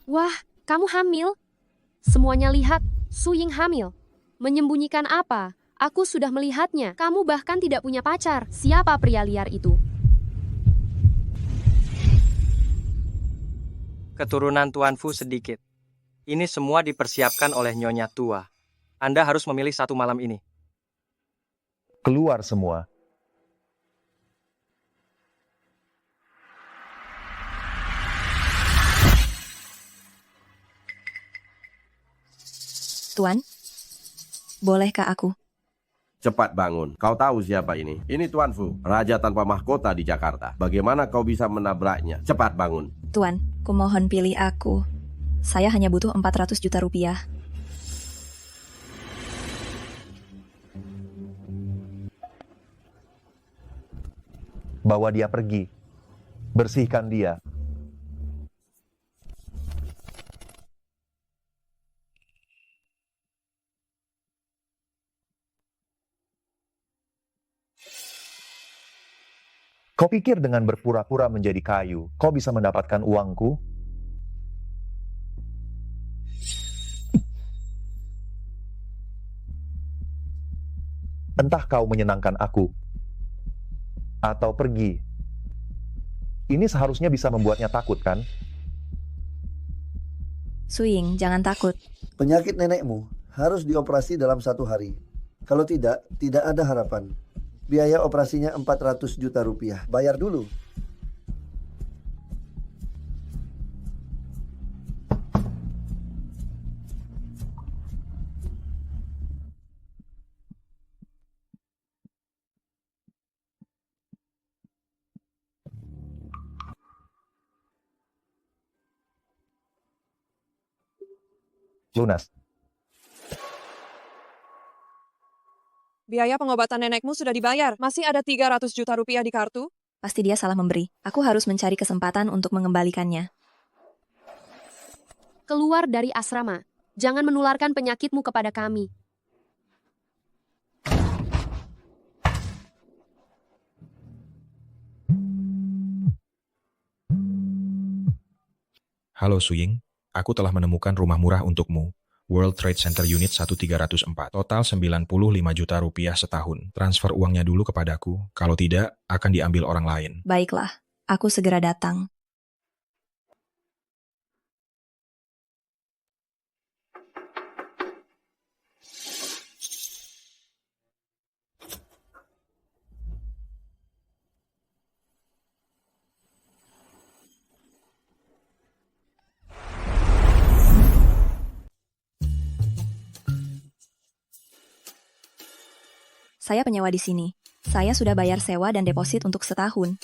Wah, kamu hamil? Semuanya lihat, Su Ying hamil. Menyembunyikan apa? Aku sudah melihatnya. Kamu bahkan tidak punya pacar. Siapa pria liar itu? Keturunan Tuan Fu sedikit. Ini semua dipersiapkan oleh Nyonya Tua. Anda harus memilih satu malam ini. Keluar semua. Tuan, bolehkah aku? Cepat bangun. Kau tahu siapa ini? Ini Tuan Fu, raja tanpa mahkota di Jakarta. Bagaimana kau bisa menabraknya? Cepat bangun. Tuan, kumohon pilih aku. Saya hanya butuh 400 juta rupiah. Bawa dia pergi. Bersihkan dia. Kau pikir dengan berpura-pura menjadi kayu, kau bisa mendapatkan uangku? Entah kau menyenangkan aku, atau pergi. Ini seharusnya bisa membuatnya takut, kan? Su Ying, jangan takut. Penyakit nenekmu harus dioperasi dalam 1 hari. Kalau tidak, tidak ada harapan. Biaya operasinya 400 juta rupiah. Bayar dulu. Lunas. Biaya pengobatan nenekmu sudah dibayar. Masih ada 300 juta rupiah di kartu? Pasti dia salah memberi. Aku harus mencari kesempatan untuk mengembalikannya. Keluar dari asrama. Jangan menularkan penyakitmu kepada kami. Halo Su Ying, aku telah menemukan rumah murah untukmu. World Trade Center Unit 1304. Total 95 juta rupiah setahun. Transfer uangnya dulu kepadaku. Kalau tidak, akan diambil orang lain. Baiklah, aku segera datang. Saya penyewa di sini. Saya sudah bayar sewa dan deposit untuk setahun.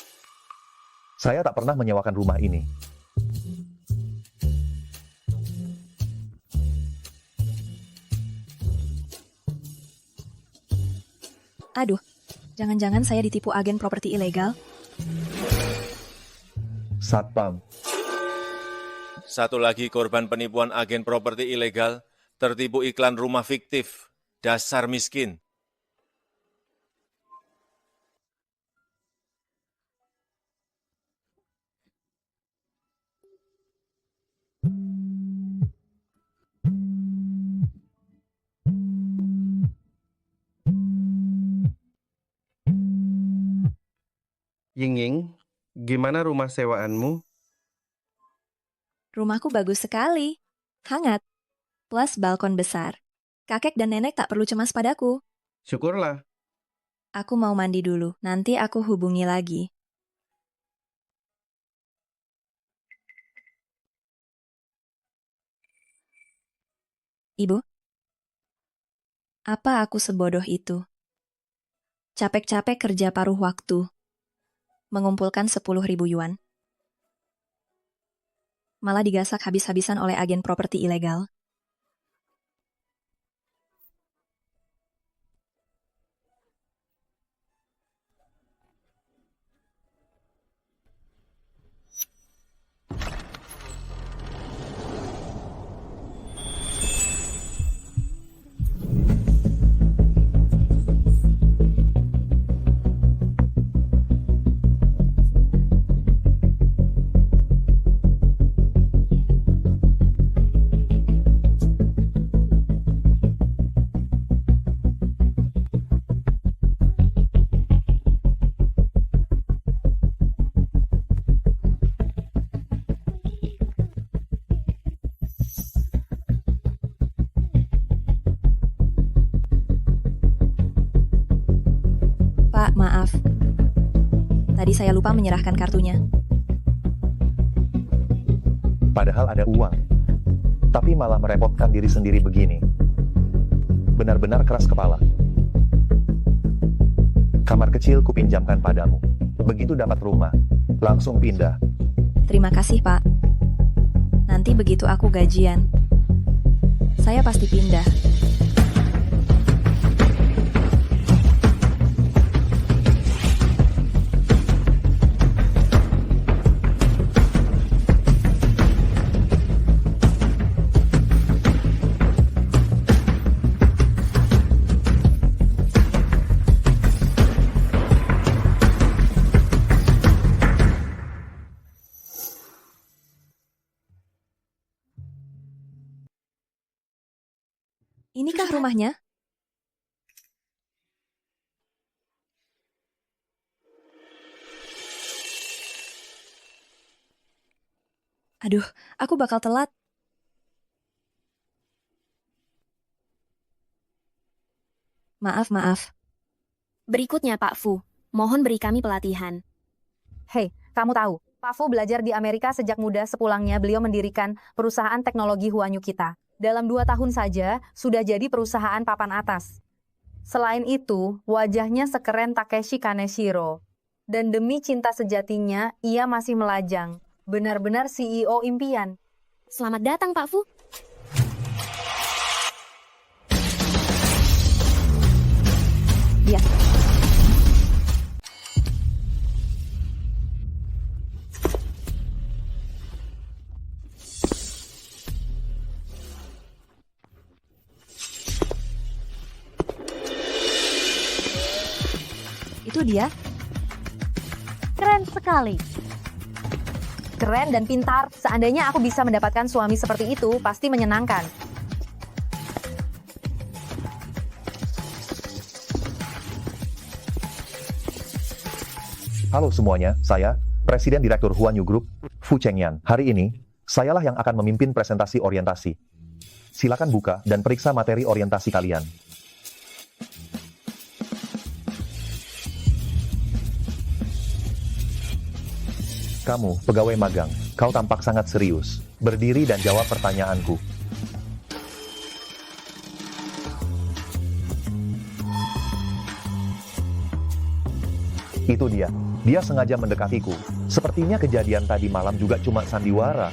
Saya tak pernah menyewakan rumah ini. Aduh, jangan-jangan saya ditipu agen properti ilegal? Satpam. Satu lagi korban penipuan agen properti ilegal, tertipu iklan rumah fiktif. Dasar miskin. Ying, gimana rumah sewaanmu? Rumahku bagus sekali. Hangat. Plus balkon besar. Kakek dan nenek tak perlu cemas padaku. Syukurlah. Aku mau mandi dulu. Nanti aku hubungi lagi. Ibu? Apa aku sebodoh itu? Capek-capek kerja paruh waktu. Mengumpulkan 10.000 yuan. Malah digasak habis-habisan oleh agen properti ilegal. Maaf. Tadi saya lupa menyerahkan kartunya. Padahal ada uang. Tapi malah merepotkan diri sendiri begini. Benar-benar keras kepala. Kamar kecil kupinjamkan padamu. Begitu dapat rumah, langsung pindah. Terima kasih, Pak. Nanti begitu aku gajian, saya pasti pindah. Inikah rumahnya? Aduh, aku bakal telat. Maaf. Berikutnya Pak Fu, mohon beri kami pelatihan. Hei, kamu tahu, Pak Fu belajar di Amerika sejak muda. Sepulangnya beliau mendirikan perusahaan teknologi Huanyu kita. Dalam 2 tahun saja, sudah jadi perusahaan papan atas. Selain itu, wajahnya sekeren Takeshi Kaneshiro. Dan demi cinta sejatinya, ia masih melajang. Benar-benar CEO impian. Selamat datang Pak Fu. Ya. Itu dia. Keren sekali. Keren dan pintar. Seandainya aku bisa mendapatkan suami seperti itu, pasti menyenangkan. Halo semuanya, saya, Presiden Direktur Huanyu Group, Fu Chengyan. Hari ini, sayalah yang akan memimpin presentasi orientasi. Silakan buka dan periksa materi orientasi kalian. Kamu, pegawai magang, kau tampak sangat serius. Berdiri dan jawab pertanyaanku. Itu dia. Dia sengaja mendekatiku. Sepertinya kejadian tadi malam juga cuma sandiwara.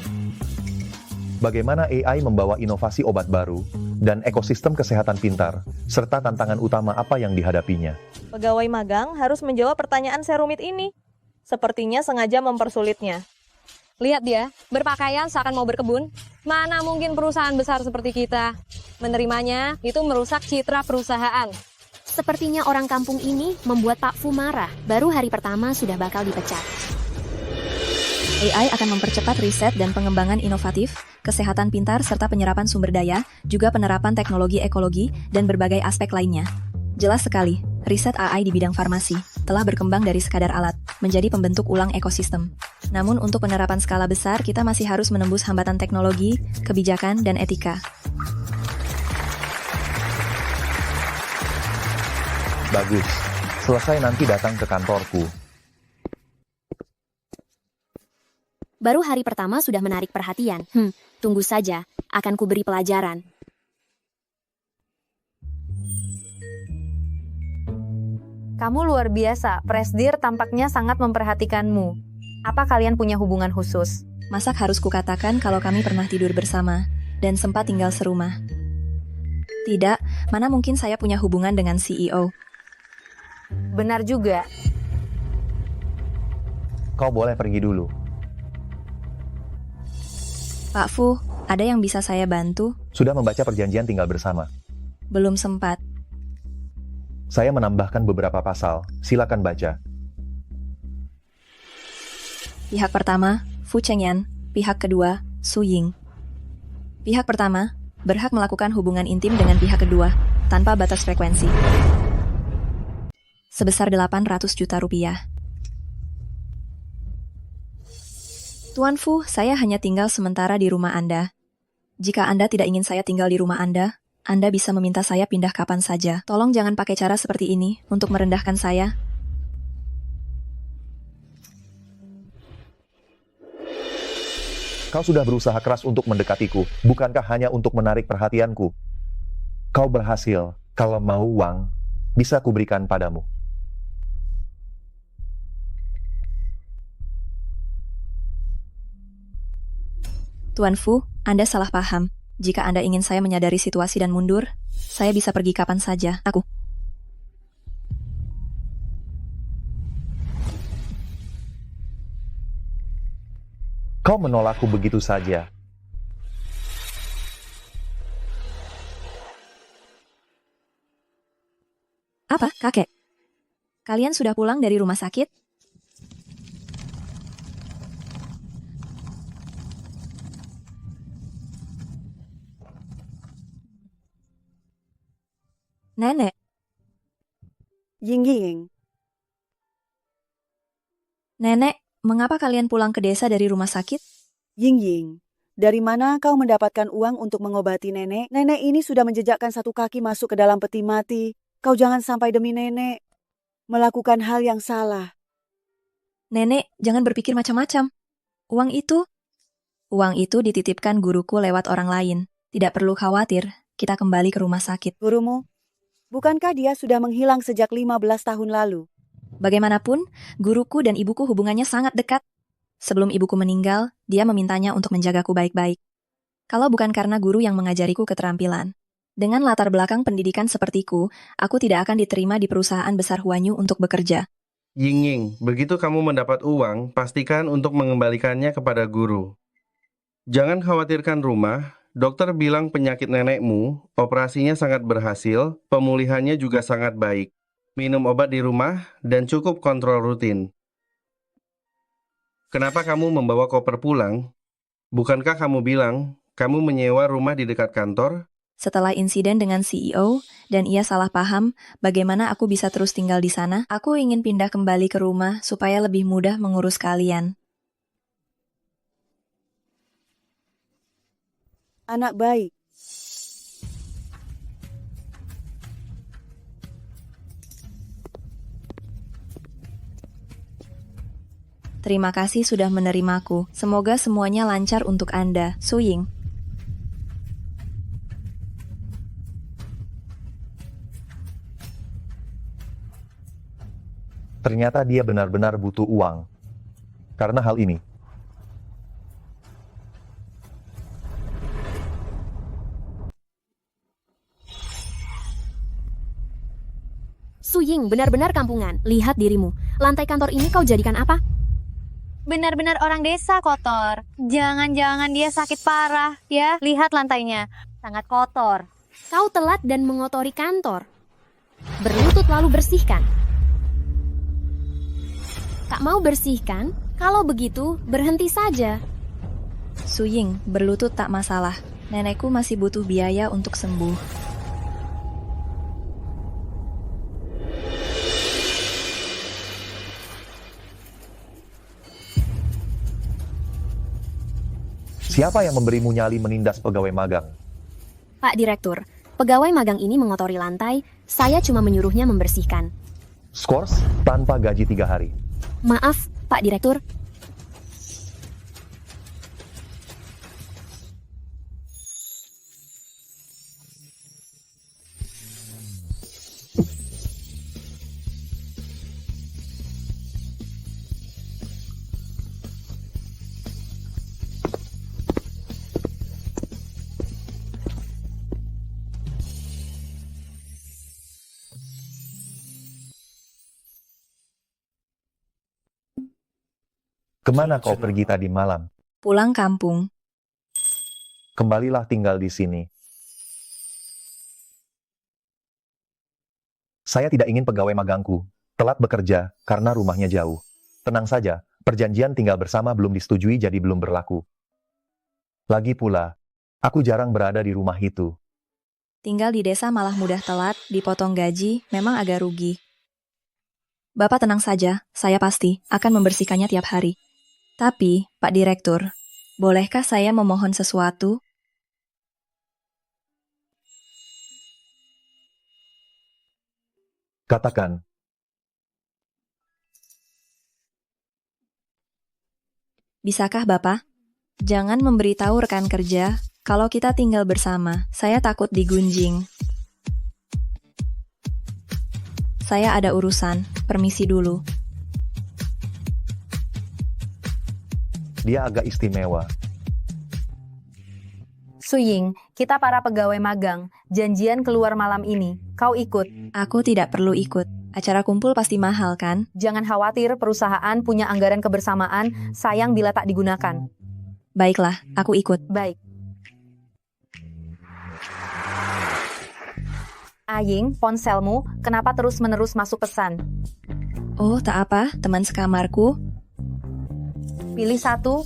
Bagaimana AI membawa inovasi obat baru dan ekosistem kesehatan pintar, serta tantangan utama apa yang dihadapinya. Pegawai magang harus menjawab pertanyaan serumit ini. Sepertinya sengaja mempersulitnya. Lihat dia, berpakaian seakan mau berkebun. Mana mungkin perusahaan besar seperti kita. Menerimanya itu merusak citra perusahaan. Sepertinya orang kampung ini membuat Pak Fu marah. Baru hari pertama sudah bakal dipecat. AI akan mempercepat riset dan pengembangan inovatif, kesehatan pintar serta penyerapan sumber daya, juga penerapan teknologi ekologi, dan berbagai aspek lainnya. Jelas sekali, riset AI di bidang farmasi telah berkembang dari sekadar alat, menjadi pembentuk ulang ekosistem. Namun untuk penerapan skala besar, kita masih harus menembus hambatan teknologi, kebijakan, dan etika. Bagus. Selesai nanti datang ke kantorku. Baru hari pertama sudah menarik perhatian. Tunggu saja, akan kuberi pelajaran. Kamu luar biasa, Presdir tampaknya sangat memperhatikanmu. Apa kalian punya hubungan khusus? Masak harus kukatakan kalau kami pernah tidur bersama, dan sempat tinggal serumah. Tidak, mana mungkin saya punya hubungan dengan CEO. Benar juga. Kau boleh pergi dulu. Pak Fu, ada yang bisa saya bantu? Sudah membaca perjanjian tinggal bersama. Belum sempat. Saya menambahkan beberapa pasal, silakan baca. Pihak pertama, Fu Chengyan. Pihak kedua, Su Ying. Pihak pertama, berhak melakukan hubungan intim dengan pihak kedua, tanpa batas frekuensi. Sebesar 800 juta rupiah. Tuan Fu, saya hanya tinggal sementara di rumah Anda. Jika Anda tidak ingin saya tinggal di rumah Anda bisa meminta saya pindah kapan saja. Tolong jangan pakai cara seperti ini untuk merendahkan saya. Kau sudah berusaha keras untuk mendekatiku, bukankah hanya untuk menarik perhatianku? Kau berhasil. Kalau mau uang, bisa kuberikan padamu. Tuan Fu, Anda salah paham. Jika Anda ingin saya menyadari situasi dan mundur, saya bisa pergi kapan saja. Kau menolakku begitu saja. Apa, kakek? Kalian sudah pulang dari rumah sakit? Nenek, Ying. Nenek, mengapa kalian pulang ke desa dari rumah sakit? Ying, dari mana kau mendapatkan uang untuk mengobati nenek? Nenek ini sudah menjejakkan satu kaki masuk ke dalam peti mati. Kau jangan sampai demi nenek melakukan hal yang salah. Nenek, jangan berpikir macam-macam. Uang itu dititipkan guruku lewat orang lain. Tidak perlu khawatir, kita kembali ke rumah sakit. Gurumu? Bukankah dia sudah menghilang sejak 15 tahun lalu? Bagaimanapun, guruku dan ibuku hubungannya sangat dekat. Sebelum ibuku meninggal, dia memintanya untuk menjagaku baik-baik. Kalau bukan karena guru yang mengajariku keterampilan. Dengan latar belakang pendidikan sepertiku, aku tidak akan diterima di perusahaan besar Huanyu untuk bekerja. Ying, begitu kamu mendapat uang, pastikan untuk mengembalikannya kepada guru. Jangan khawatirkan rumah. Dokter bilang penyakit nenekmu, operasinya sangat berhasil, pemulihannya juga sangat baik. Minum obat di rumah, dan cukup kontrol rutin. Kenapa kamu membawa koper pulang? Bukankah kamu bilang, kamu menyewa rumah di dekat kantor? Setelah insiden dengan CEO, dan ia salah paham bagaimana aku bisa terus tinggal di sana, aku ingin pindah kembali ke rumah supaya lebih mudah mengurus kalian. Anak baik. Terima kasih sudah menerimaku. Semoga semuanya lancar untuk Anda, Su Ying. Ternyata dia benar-benar butuh uang. Karena hal ini. Su Ying, benar-benar kampungan. Lihat dirimu. Lantai kantor ini kau jadikan apa? Benar-benar orang desa kotor. Jangan-jangan dia sakit parah, ya. Lihat lantainya, sangat kotor. Kau telat dan mengotori kantor. Berlutut lalu bersihkan. Tak mau bersihkan? Kalau begitu, berhenti saja. Su Ying, berlutut tak masalah. Nenekku masih butuh biaya untuk sembuh. Siapa yang memberimu nyali menindas pegawai magang? Pak Direktur, pegawai magang ini mengotori lantai, saya cuma menyuruhnya membersihkan. Skors tanpa gaji 3 hari. Maaf, Pak Direktur. Kemana kau pergi tadi malam? Pulang kampung. Kembalilah tinggal di sini. Saya tidak ingin pegawai magangku telat bekerja karena rumahnya jauh. Tenang saja, perjanjian tinggal bersama belum disetujui jadi belum berlaku. Lagi pula, aku jarang berada di rumah itu. Tinggal di desa malah mudah telat, dipotong gaji, memang agak rugi. Bapak tenang saja, saya pasti akan membersihkannya tiap hari. Tapi, Pak Direktur, bolehkah saya memohon sesuatu? Katakan. Bisakah Bapak? Jangan memberitahu rekan kerja kalau kita tinggal bersama. Saya takut digunjing. Saya ada urusan. Permisi dulu. Dia agak istimewa. Suying, kita para pegawai magang, janjian keluar malam ini. Kau ikut? Aku tidak perlu ikut. Acara kumpul pasti mahal, kan? Jangan khawatir, perusahaan punya anggaran kebersamaan, sayang bila tak digunakan. Baiklah, aku ikut. Baik. Aying, ponselmu, kenapa terus-menerus masuk pesan? Oh, tak apa, teman sekamarku. Pilih satu.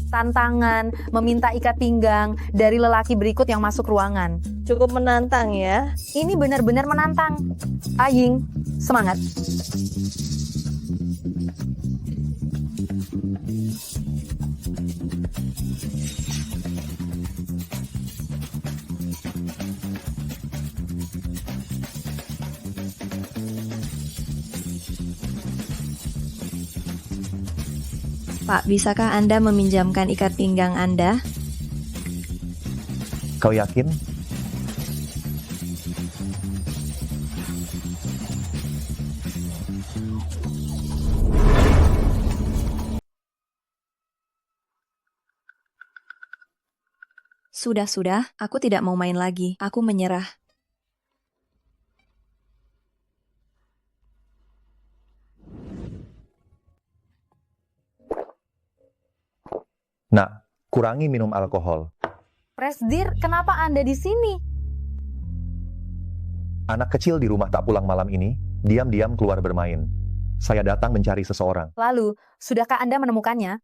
Tantangan, meminta ikat pinggang dari lelaki berikut yang masuk ruangan. Cukup menantang ya. Ini benar-benar menantang. Aying, semangat. Pak, bisakah Anda meminjamkan ikat pinggang Anda? Kau yakin? Sudah, aku tidak mau main lagi. Aku menyerah. Nak, kurangi minum alkohol. Presdir, kenapa Anda di sini? Anak kecil di rumah tak pulang malam ini, diam-diam keluar bermain. Saya datang mencari seseorang. Lalu, sudahkah Anda menemukannya?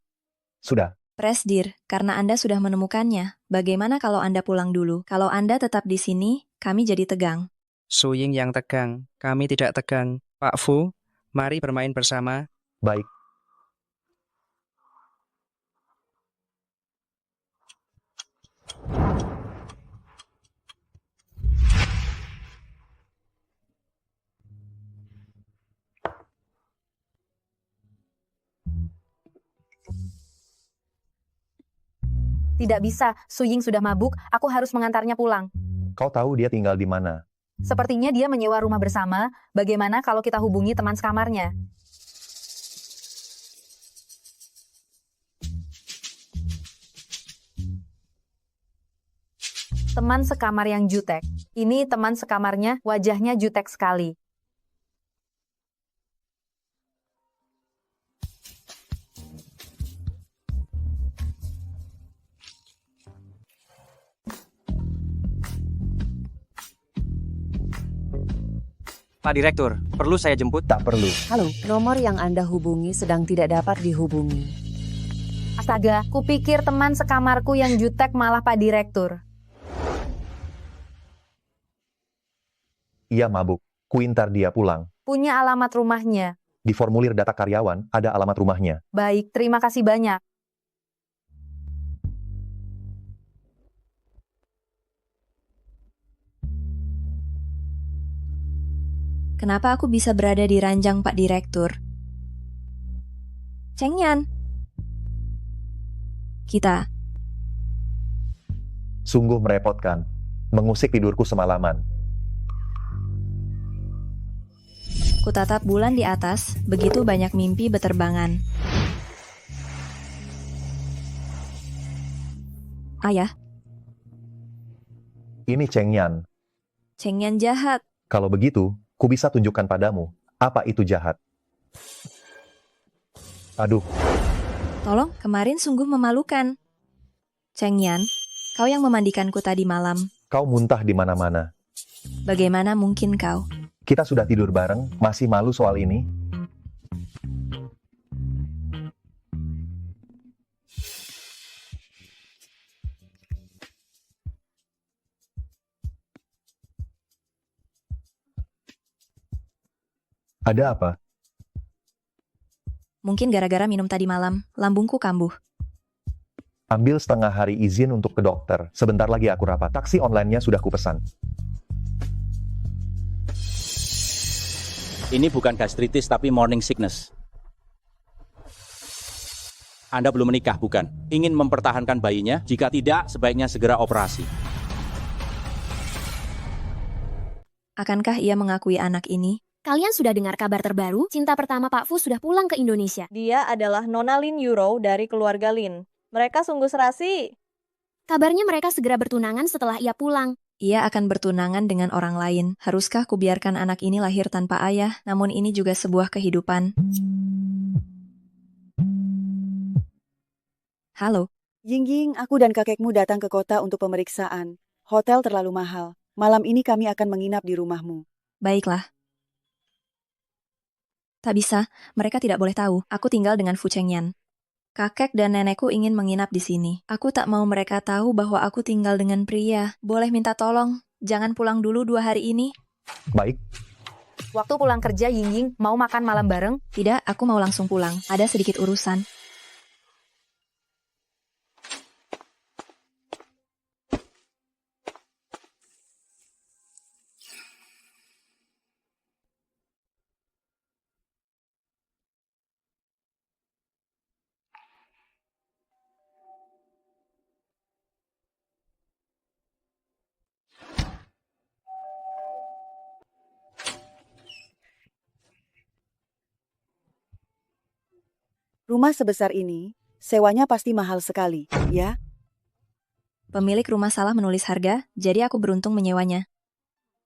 Sudah. Presdir, karena Anda sudah menemukannya, bagaimana kalau Anda pulang dulu? Kalau Anda tetap di sini, kami jadi tegang. Suying yang tegang, kami tidak tegang. Pak Fu, mari bermain bersama. Baik. Tidak bisa, Suying sudah mabuk, aku harus mengantarnya pulang. Kau tahu dia tinggal di mana? Sepertinya dia menyewa rumah bersama, bagaimana kalau kita hubungi teman sekamarnya? Teman sekamar yang jutek. Ini teman sekamarnya, wajahnya jutek sekali. Pak Direktur, perlu saya jemput? Tak perlu. Halo, nomor yang Anda hubungi sedang tidak dapat dihubungi. Astaga, kupikir teman sekamarku yang jutek malah Pak Direktur. Ia mabuk. Kuintar dia pulang. Punya alamat rumahnya. Di formulir data karyawan, ada alamat rumahnya. Baik, terima kasih banyak. Kenapa aku bisa berada di ranjang Pak Direktur? Cengyan. Kita. Sungguh merepotkan. Mengusik tidurku semalaman. Kutatap bulan di atas, begitu banyak mimpi beterbangan. Ayah. Ini Cengyan. Cengyan jahat. Kalau begitu, ku bisa tunjukkan padamu, apa itu jahat. Aduh. Tolong, kemarin sungguh memalukan. Cengyan, kau yang memandikanku tadi malam. Kau muntah di mana-mana. Bagaimana mungkin kau? Kita sudah tidur bareng, masih malu soal ini? Ada apa? Mungkin gara-gara minum tadi malam, lambungku kambuh. Ambil setengah hari izin untuk ke dokter. Sebentar lagi aku rapat. Taksi online-nya sudah kupesan. Ini bukan gastritis tapi morning sickness. Anda belum menikah, bukan? Ingin mempertahankan bayinya? Jika tidak, sebaiknya segera operasi. Akankah ia mengakui anak ini? Kalian sudah dengar kabar terbaru? Cinta pertama Pak Fu sudah pulang ke Indonesia. Dia adalah Nona Lin Euro dari keluarga Lin. Mereka sungguh serasi. Kabarnya mereka segera bertunangan setelah ia pulang. Ia akan bertunangan dengan orang lain. Haruskah kubiarkan anak ini lahir tanpa ayah? Namun ini juga sebuah kehidupan. Halo. Ying, aku dan kakekmu datang ke kota untuk pemeriksaan. Hotel terlalu mahal. Malam ini kami akan menginap di rumahmu. Baiklah. Tak bisa, mereka tidak boleh tahu. Aku tinggal dengan Fu Chengyan. Kakek dan nenekku ingin menginap di sini. Aku tak mau mereka tahu bahwa aku tinggal dengan pria. Boleh minta tolong, jangan pulang dulu 2 hari ini. Baik. Waktu pulang kerja, Ying, mau makan malam bareng? Tidak, aku mau langsung pulang. Ada sedikit urusan. Rumah sebesar ini, sewanya pasti mahal sekali, ya? Pemilik rumah salah menulis harga, jadi aku beruntung menyewanya.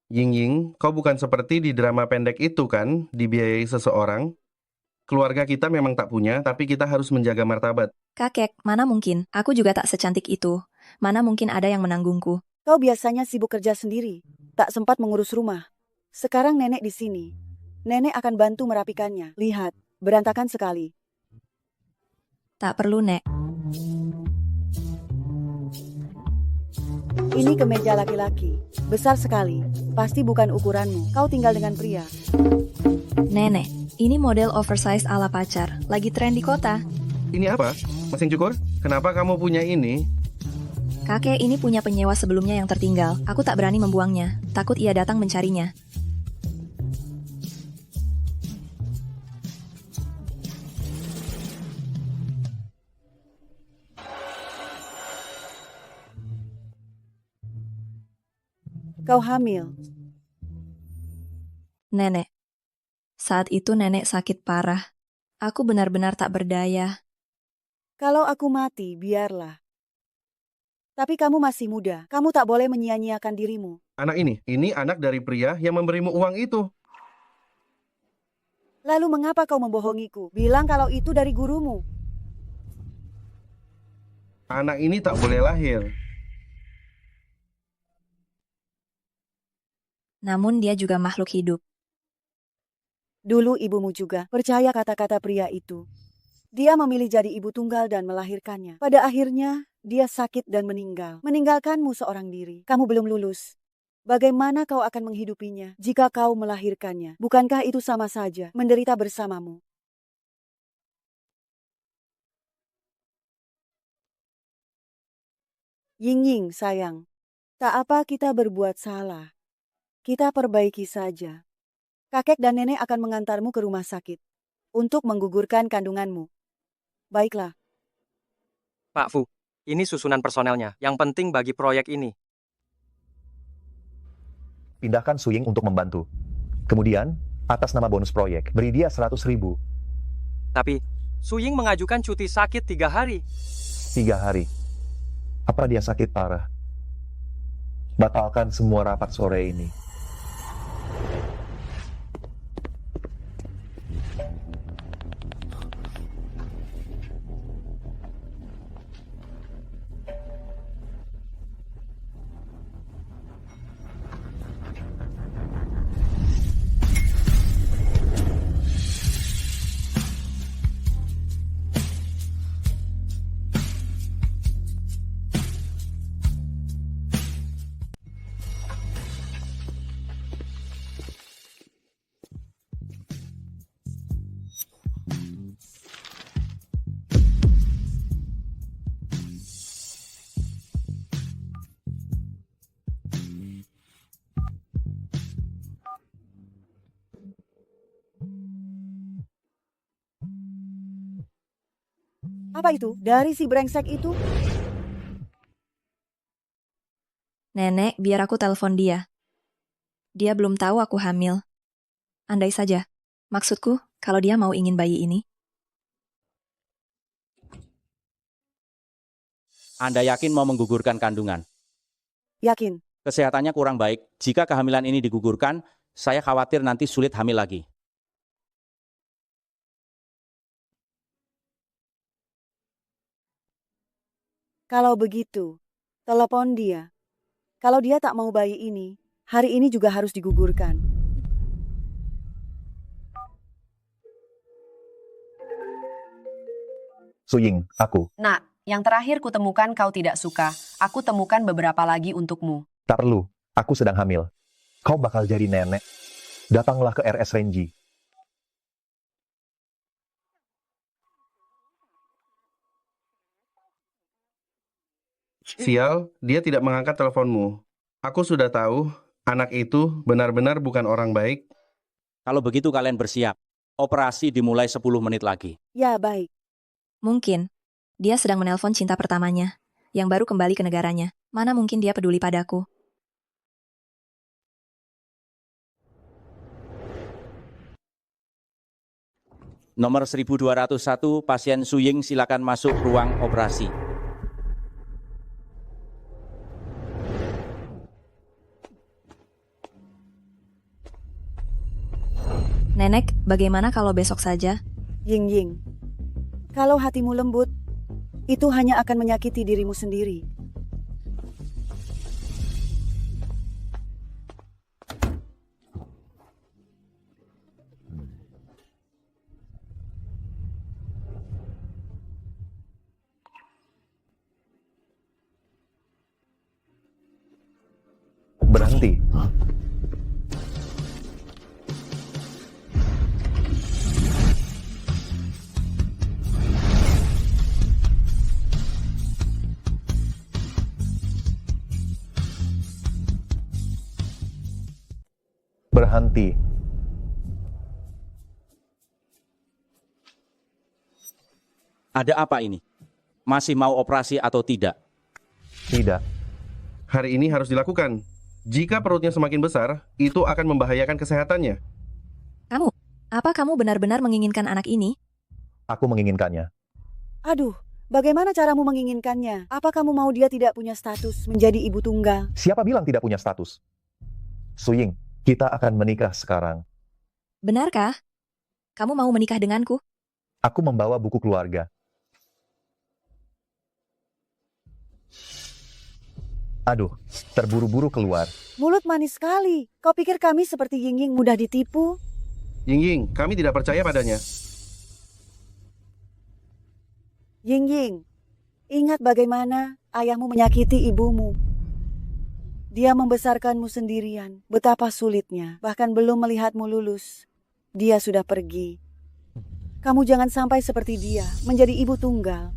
Ying, kau bukan seperti di drama pendek itu kan, dibiayai seseorang? Keluarga kita memang tak punya, tapi kita harus menjaga martabat. Kakek, mana mungkin? Aku juga tak secantik itu. Mana mungkin ada yang menanggungku? Kau biasanya sibuk kerja sendiri, tak sempat mengurus rumah. Sekarang nenek di sini. Nenek akan bantu merapikannya. Lihat, berantakan sekali. Tak perlu, Nek. Ini kemeja laki-laki. Besar sekali. Pasti bukan ukuranmu. Kau tinggal dengan pria. Nenek, ini model oversize ala pacar. Lagi tren di kota. Ini apa? Mesin cukur? Kenapa kamu punya ini? Kakek ini punya penyewa sebelumnya yang tertinggal. Aku tak berani membuangnya. Takut ia datang mencarinya. Kau hamil. Nenek. Saat itu nenek sakit parah. Aku benar-benar tak berdaya. Kalau aku mati, biarlah. Tapi kamu masih muda. Kamu tak boleh menyia-nyiakan dirimu. Anak ini anak dari pria yang memberimu uang itu. Lalu mengapa kau membohongiku? Bilang kalau itu dari gurumu. Anak ini tak boleh lahir. Namun dia juga makhluk hidup. Dulu ibumu juga percaya kata-kata pria itu. Dia memilih jadi ibu tunggal dan melahirkannya. Pada akhirnya, dia sakit dan meninggal. Meninggalkanmu seorang diri. Kamu belum lulus. Bagaimana kau akan menghidupinya jika kau melahirkannya? Bukankah itu sama saja menderita bersamamu? Ying, sayang. Tak apa kita berbuat salah. Kita perbaiki saja. Kakek dan nenek akan mengantarmu ke rumah sakit untuk menggugurkan kandunganmu. Baiklah. Pak Fu, ini susunan personelnya. Yang penting bagi proyek ini. Pindahkan Su Ying untuk membantu. Kemudian, atas nama bonus proyek, beri dia 100.000. Tapi, Su Ying mengajukan cuti sakit 3 hari. 3 hari. Apa dia sakit parah? Batalkan semua rapat sore ini. Apa itu? Dari si brengsek itu? Nenek, biar aku telepon dia. Dia belum tahu aku hamil. Andai saja. Maksudku, kalau dia mau ingin bayi ini. Anda yakin mau menggugurkan kandungan? Yakin. Kesehatannya kurang baik. Jika kehamilan ini digugurkan, saya khawatir nanti sulit hamil lagi. Kalau begitu, telepon dia. Kalau dia tak mau bayi ini, hari ini juga harus digugurkan. Suying, aku. Nak, yang terakhir kutemukan kau tidak suka. Aku temukan beberapa lagi untukmu. Tak perlu, aku sedang hamil. Kau bakal jadi nenek. Datanglah ke RS Renji. Sial, dia tidak mengangkat teleponmu. Aku sudah tahu, anak itu benar-benar bukan orang baik. Kalau begitu kalian bersiap. Operasi dimulai 10 menit lagi. Ya, baik. Mungkin. Dia sedang menelpon cinta pertamanya, yang baru kembali ke negaranya. Mana mungkin dia peduli padaku. Nomor 1201, pasien Suying silakan masuk ruang operasi. Nenek, bagaimana kalau besok saja? Ying, kalau hatimu lembut, itu hanya akan menyakiti dirimu sendiri. Berhenti. Berhenti. Ada apa ini? Masih mau operasi atau tidak? Tidak. Hari ini harus dilakukan. Jika perutnya semakin besar, itu akan membahayakan kesehatannya. Apa kamu benar-benar menginginkan anak ini? Aku menginginkannya. Aduh, bagaimana caramu menginginkannya? Apa kamu mau dia tidak punya status menjadi ibu tunggal? Siapa bilang tidak punya status? Suying, kita akan menikah sekarang. Benarkah? Kamu mau menikah denganku? Aku membawa buku keluarga. Aduh, terburu-buru keluar. Mulut manis sekali. Kau pikir kami seperti Ying mudah ditipu? Ying, kami tidak percaya padanya. Ying, ingat bagaimana ayahmu menyakiti ibumu. Dia membesarkanmu sendirian. Betapa sulitnya. Bahkan belum melihatmu lulus. Dia sudah pergi. Kamu jangan sampai seperti dia, menjadi ibu tunggal.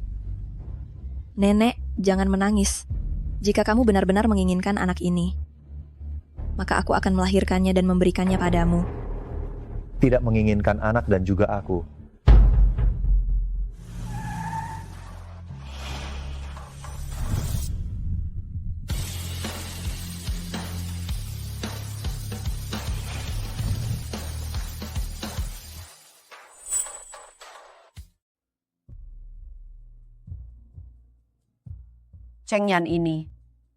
Nenek, jangan menangis. Jika kamu benar-benar menginginkan anak ini, maka aku akan melahirkannya dan memberikannya padamu. Tidak menginginkan anak dan juga aku. Cheng Yan ini.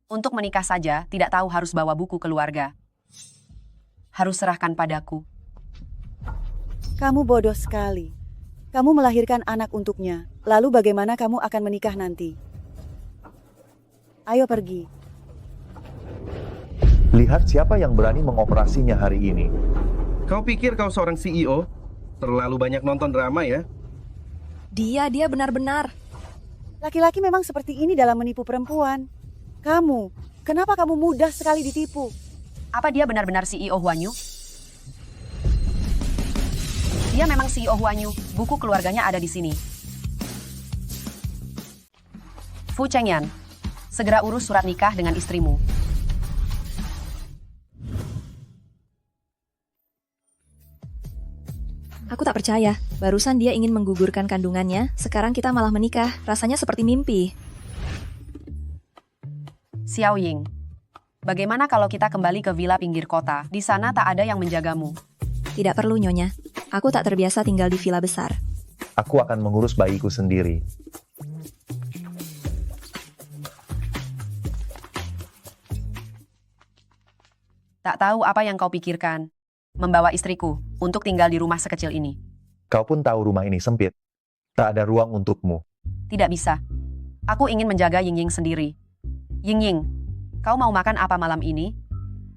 Untuk menikah saja, tidak tahu harus bawa buku keluarga. Harus serahkan padaku. Kamu bodoh sekali. Kamu melahirkan anak untuknya. Lalu bagaimana kamu akan menikah nanti? Ayo pergi. Lihat siapa yang berani mengoperasinya hari ini. Kau pikir kau seorang CEO? Terlalu banyak nonton drama ya? Dia benar-benar. Laki-laki memang seperti ini dalam menipu perempuan. Kamu, kenapa kamu mudah sekali ditipu? Apa dia benar-benar CEO Huanyu? Dia memang CEO Huanyu. Buku keluarganya ada di sini. Fu Chengyan, segera urus surat nikah dengan istrimu. Aku tak percaya. Barusan dia ingin menggugurkan kandungannya, sekarang kita malah menikah. Rasanya seperti mimpi. Xiao Ying, bagaimana kalau kita kembali ke villa pinggir kota? Di sana tak ada yang menjagamu. Tidak perlu, Nyonya. Aku tak terbiasa tinggal di villa besar. Aku akan mengurus bayiku sendiri. Tak tahu apa yang kau pikirkan. Membawa istriku untuk tinggal di rumah sekecil ini. Kau pun tahu rumah ini sempit. Tak ada ruang untukmu. Tidak bisa. Aku ingin menjaga Ying Ying sendiri. Ying Ying, kau mau makan apa malam ini?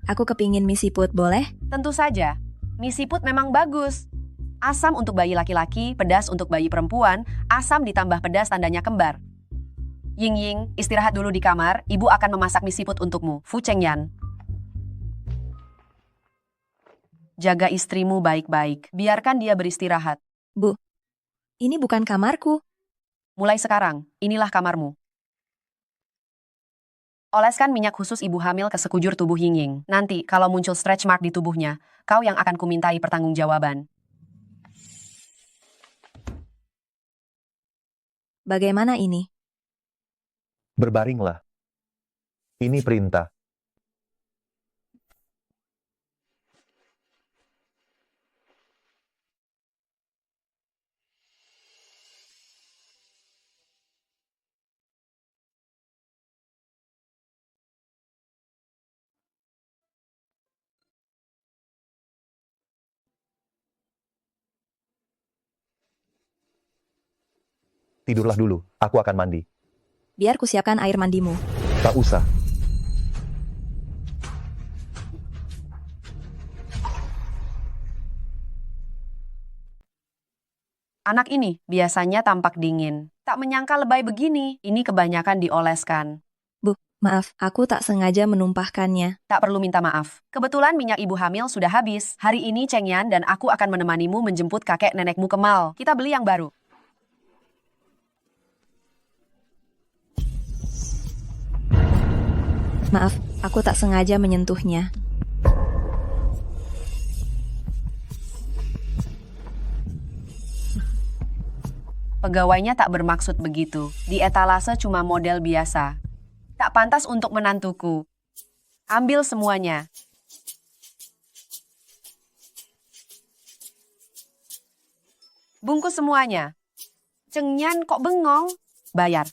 Aku kepingin mie siput, boleh? Tentu saja. Mie siput memang bagus. Asam untuk bayi laki-laki, pedas untuk bayi perempuan, asam ditambah pedas tandanya kembar. Ying Ying, istirahat dulu di kamar. Ibu akan memasak mie siput untukmu. Fu Chengyan. Jaga istrimu baik-baik. Biarkan dia beristirahat. Bu, ini bukan kamarku. Mulai sekarang, inilah kamarmu. Oleskan minyak khusus ibu hamil ke sekujur tubuh Ying Ying. Nanti, kalau muncul stretch mark di tubuhnya, kau yang akan kumintai pertanggungjawaban. Bagaimana ini? Berbaringlah. Ini perintah. Tidurlah dulu, aku akan mandi. Biar kusiapkan air mandimu. Tak usah. Anak ini biasanya tampak dingin. Tak menyangka lebay begini. Ini kebanyakan dioleskan. Bu, maaf, aku tak sengaja menumpahkannya. Tak perlu minta maaf. Kebetulan minyak ibu hamil sudah habis. Hari ini Chengyan dan aku akan menemanimu menjemput kakek nenekmu ke mall. Kita beli yang baru. Maaf, aku tak sengaja menyentuhnya. Pegawainya tak bermaksud begitu. Di etalase cuma model biasa. Tak pantas untuk menantuku. Ambil semuanya. Bungkus semuanya. Chengyan kok bengong? Bayar.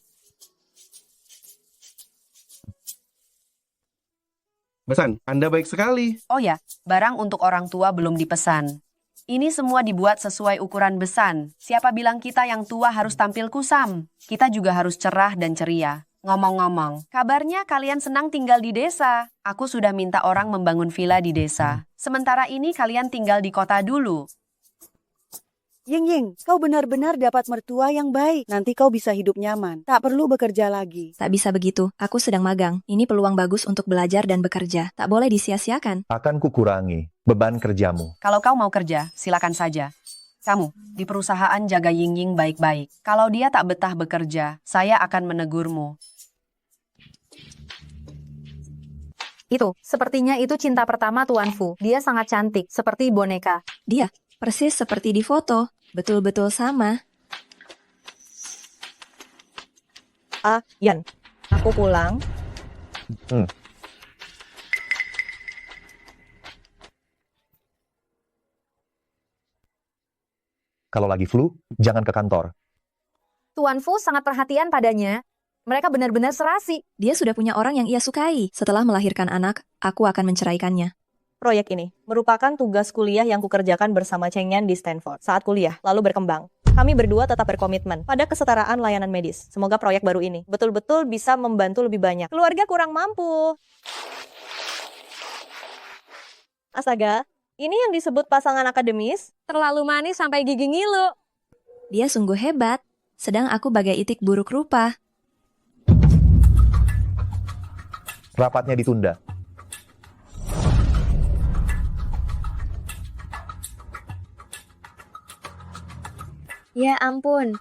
Pesan, Anda baik sekali. Oh ya, barang untuk orang tua belum dipesan. Ini semua dibuat sesuai ukuran besan. Siapa bilang kita yang tua harus tampil kusam? Kita juga harus cerah dan ceria. Ngomong-ngomong, kabarnya kalian senang tinggal di desa. Aku sudah minta orang membangun villa di desa. Sementara ini kalian tinggal di kota dulu. Ying Ying, kau benar-benar dapat mertua yang baik. Nanti kau bisa hidup nyaman. Tak perlu bekerja lagi. Tak bisa begitu. Aku sedang magang. Ini peluang bagus untuk belajar dan bekerja. Tak boleh disia-siakan. Akan kukurangi beban kerjamu. Kalau kau mau kerja, silakan saja. Kamu, di perusahaan jaga Ying Ying baik-baik. Kalau dia tak betah bekerja, saya akan menegurmu. Itu, sepertinya itu cinta pertama Tuan Fu. Dia sangat cantik, seperti boneka. Dia, persis seperti di foto. Betul-betul sama. Yan, aku pulang. Kalau lagi flu, jangan ke kantor. Tuan Fu sangat perhatian padanya. Mereka benar-benar serasi. Dia sudah punya orang yang ia sukai. Setelah melahirkan anak, aku akan menceraikannya. Proyek ini merupakan tugas kuliah yang kukerjakan bersama Chengyan di Stanford saat kuliah, lalu berkembang. Kami berdua tetap berkomitmen pada kesetaraan layanan medis. Semoga proyek baru ini betul-betul bisa membantu lebih banyak keluarga kurang mampu. Astaga, ini yang disebut pasangan akademis? Terlalu manis sampai gigi ngilu. Dia sungguh hebat. Sedang aku bagai itik buruk rupa. Rapatnya ditunda. Ya ampun.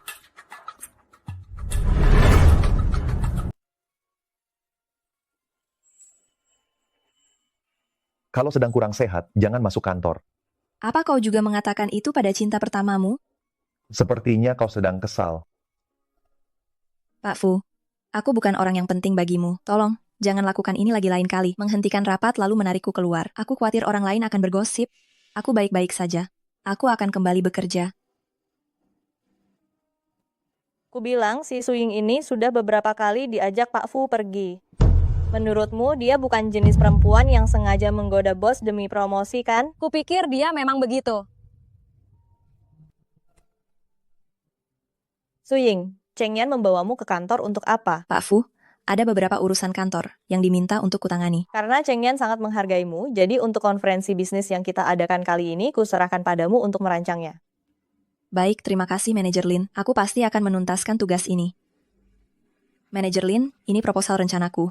Kalau sedang kurang sehat, jangan masuk kantor. Apa kau juga mengatakan itu pada cinta pertamamu? Sepertinya kau sedang kesal. Pak Fu, aku bukan orang yang penting bagimu. Tolong, jangan lakukan ini lagi lain kali. Menghentikan rapat lalu menarikku keluar. Aku khawatir orang lain akan bergosip. Aku baik-baik saja. Aku akan kembali bekerja. Ku bilang si Suying ini sudah beberapa kali diajak Pak Fu pergi. Menurutmu dia bukan jenis perempuan yang sengaja menggoda bos demi promosi kan? Kupikir dia memang begitu. Suying, Cheng Yan membawamu ke kantor untuk apa? Pak Fu, ada beberapa urusan kantor yang diminta untuk kutangani. Karena Cheng Yan sangat menghargaimu, jadi untuk konferensi bisnis yang kita adakan kali ini, kuserahkan padamu untuk merancangnya. Baik, terima kasih Manajer Lin. Aku pasti akan menuntaskan tugas ini. Manajer Lin, ini proposal rencanaku.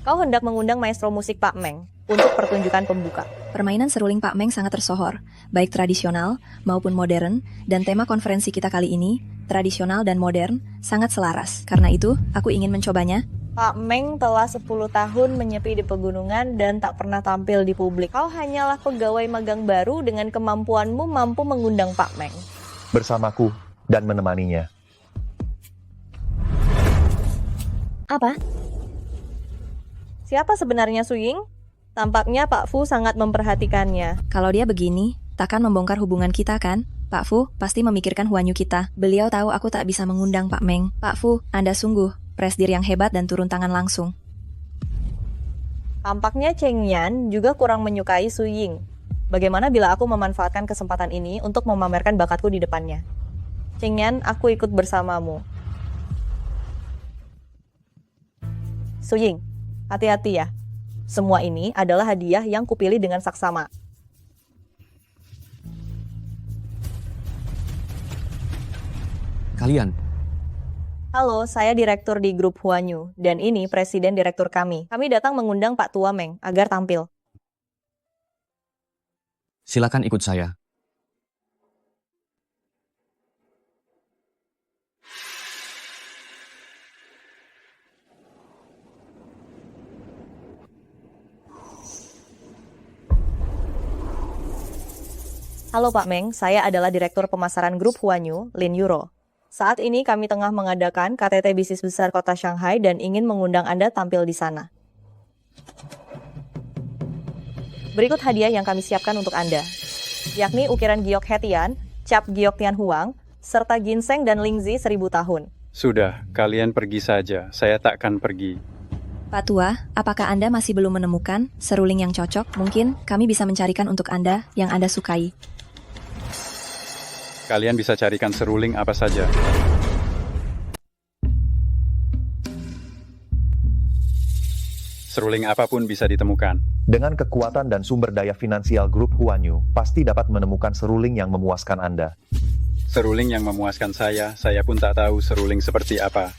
Kau hendak mengundang maestro musik Pak Meng untuk pertunjukan pembuka. Permainan seruling Pak Meng sangat tersohor, baik tradisional maupun modern, dan tema konferensi kita kali ini, tradisional dan modern, sangat selaras. Karena itu, aku ingin mencobanya. Pak Meng telah 10 tahun menyepi di pegunungan dan tak pernah tampil di publik. Kau hanyalah pegawai magang baru dengan kemampuanmu mampu mengundang Pak Meng. Bersamaku dan menemaninya. Apa? Siapa sebenarnya Suying? Tampaknya Pak Fu sangat memperhatikannya. Kalau dia begini, takkan membongkar hubungan kita kan? Pak Fu pasti memikirkan Huanyu kita. Beliau tahu aku tak bisa mengundang Pak Meng. Pak Fu, Anda sungguh presidir yang hebat dan turun tangan langsung. Tampaknya Cheng Yan juga kurang menyukai Suying. Bagaimana bila aku memanfaatkan kesempatan ini untuk memamerkan bakatku di depannya? Cheng Yan, aku ikut bersamamu. Suying, hati-hati ya. Semua ini adalah hadiah yang kupilih dengan saksama. Kalian? Halo, saya direktur di grup Huanyu, dan ini presiden direktur kami. Kami datang mengundang Pak Tua Meng agar tampil. Silakan ikut saya. Halo Pak Meng, saya adalah Direktur Pemasaran Grup Huanyu, Lin Euro. Saat ini kami tengah mengadakan KTT Bisnis Besar Kota Shanghai dan ingin mengundang Anda tampil di sana. Berikut hadiah yang kami siapkan untuk Anda, yakni ukiran giok Hetian, cap giok Tian Huang, serta ginseng dan lingzi 1000 tahun. Sudah, kalian pergi saja, saya takkan pergi. Pak Tua, apakah Anda masih belum menemukan seruling yang cocok? Mungkin kami bisa mencarikan untuk Anda yang Anda sukai. Kalian bisa carikan seruling apa saja. Seruling apapun bisa ditemukan. Dengan kekuatan dan sumber daya finansial grup Huanyu, pasti dapat menemukan seruling yang memuaskan Anda. Seruling yang memuaskan saya pun tak tahu seruling seperti apa.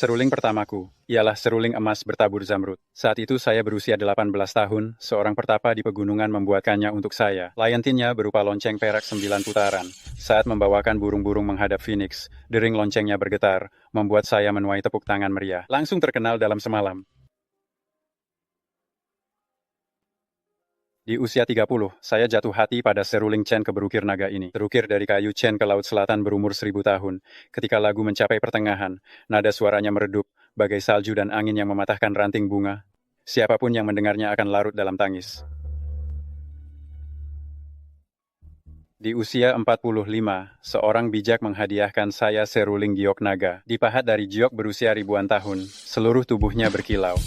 Seruling pertamaku ialah seruling emas bertabur zamrud. Saat itu saya berusia 18 tahun, seorang pertapa di pegunungan membuatkannya untuk saya. Layantinnya berupa lonceng perak 9 putaran. Saat membawakan burung-burung menghadap Phoenix, dering loncengnya bergetar, membuat saya menuai tepuk tangan meriah. Langsung terkenal dalam semalam. Di usia 30, saya jatuh hati pada seruling Chen ke berukir naga ini. Terukir dari kayu Chen ke laut selatan berumur 1000 tahun. Ketika lagu mencapai pertengahan, nada suaranya meredup, bagai salju dan angin yang mematahkan ranting bunga. Siapapun yang mendengarnya akan larut dalam tangis. Di usia 45, seorang bijak menghadiahkan saya seruling giok naga. Dipahat dari giok berusia ribuan tahun, seluruh tubuhnya berkilau.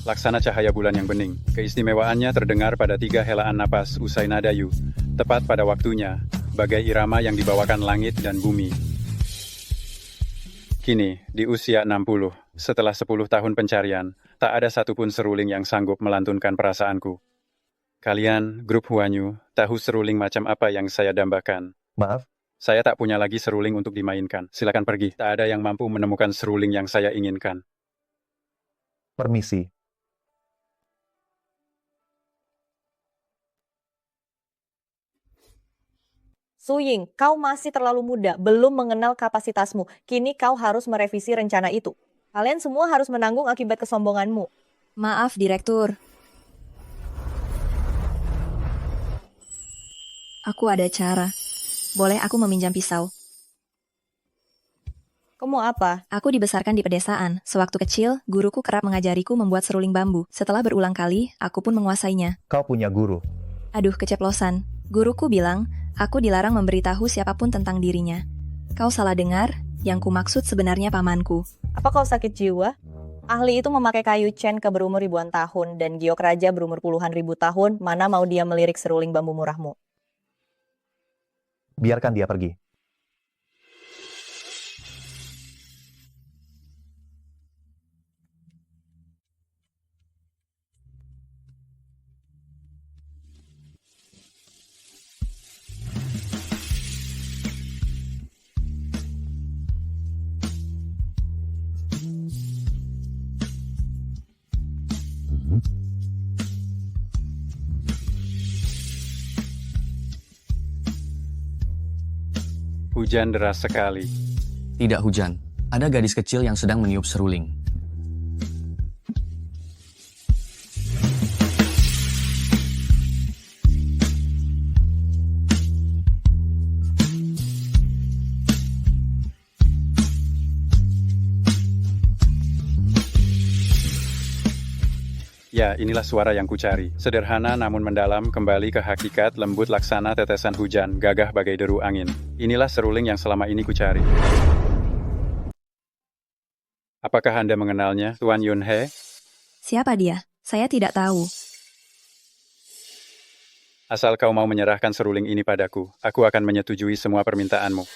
Laksana cahaya bulan yang bening. Keistimewaannya terdengar pada 3 helaan napas usai nada yu, tepat pada waktunya, bagai irama yang dibawakan langit dan bumi. Kini, di usia 60, setelah 10 tahun pencarian, tak ada satupun seruling yang sanggup melantunkan perasaanku. Kalian, grup Huanyu, tahu seruling macam apa yang saya dambakan? Maaf? Saya tak punya lagi seruling untuk dimainkan. Silakan pergi. Tak ada yang mampu menemukan seruling yang saya inginkan. Permisi. Suying, kau masih terlalu muda, belum mengenal kapasitasmu. Kini kau harus merevisi rencana itu. Kalian semua harus menanggung akibat kesombonganmu. Maaf, Direktur. Aku ada cara. Boleh aku meminjam pisau? Kamu apa? Aku dibesarkan di pedesaan. Sewaktu kecil, guruku kerap mengajariku membuat seruling bambu. Setelah berulang kali, aku pun menguasainya. Kau punya guru. Aduh, keceplosan. Guruku bilang, aku dilarang memberitahu siapapun tentang dirinya. Kau salah dengar, yang kumaksud sebenarnya pamanku. Apa kau sakit jiwa? Ahli itu memakai kayu chen ke berumur ribuan tahun dan giok raja berumur puluhan ribu tahun. Mana mau dia melirik seruling bambu murahmu? Biarkan dia pergi. Hujan deras sekali. Tidak hujan. Ada gadis kecil yang sedang meniup seruling. Ya, inilah suara yang kucari. Sederhana namun mendalam, kembali ke hakikat, lembut laksana tetesan hujan, gagah bagai deru angin. Inilah seruling yang selama ini kucari. Apakah Anda mengenalnya, Tuan Yunhe? Siapa dia? Saya tidak tahu. Asal kau mau menyerahkan seruling ini padaku, aku akan menyetujui semua permintaanmu.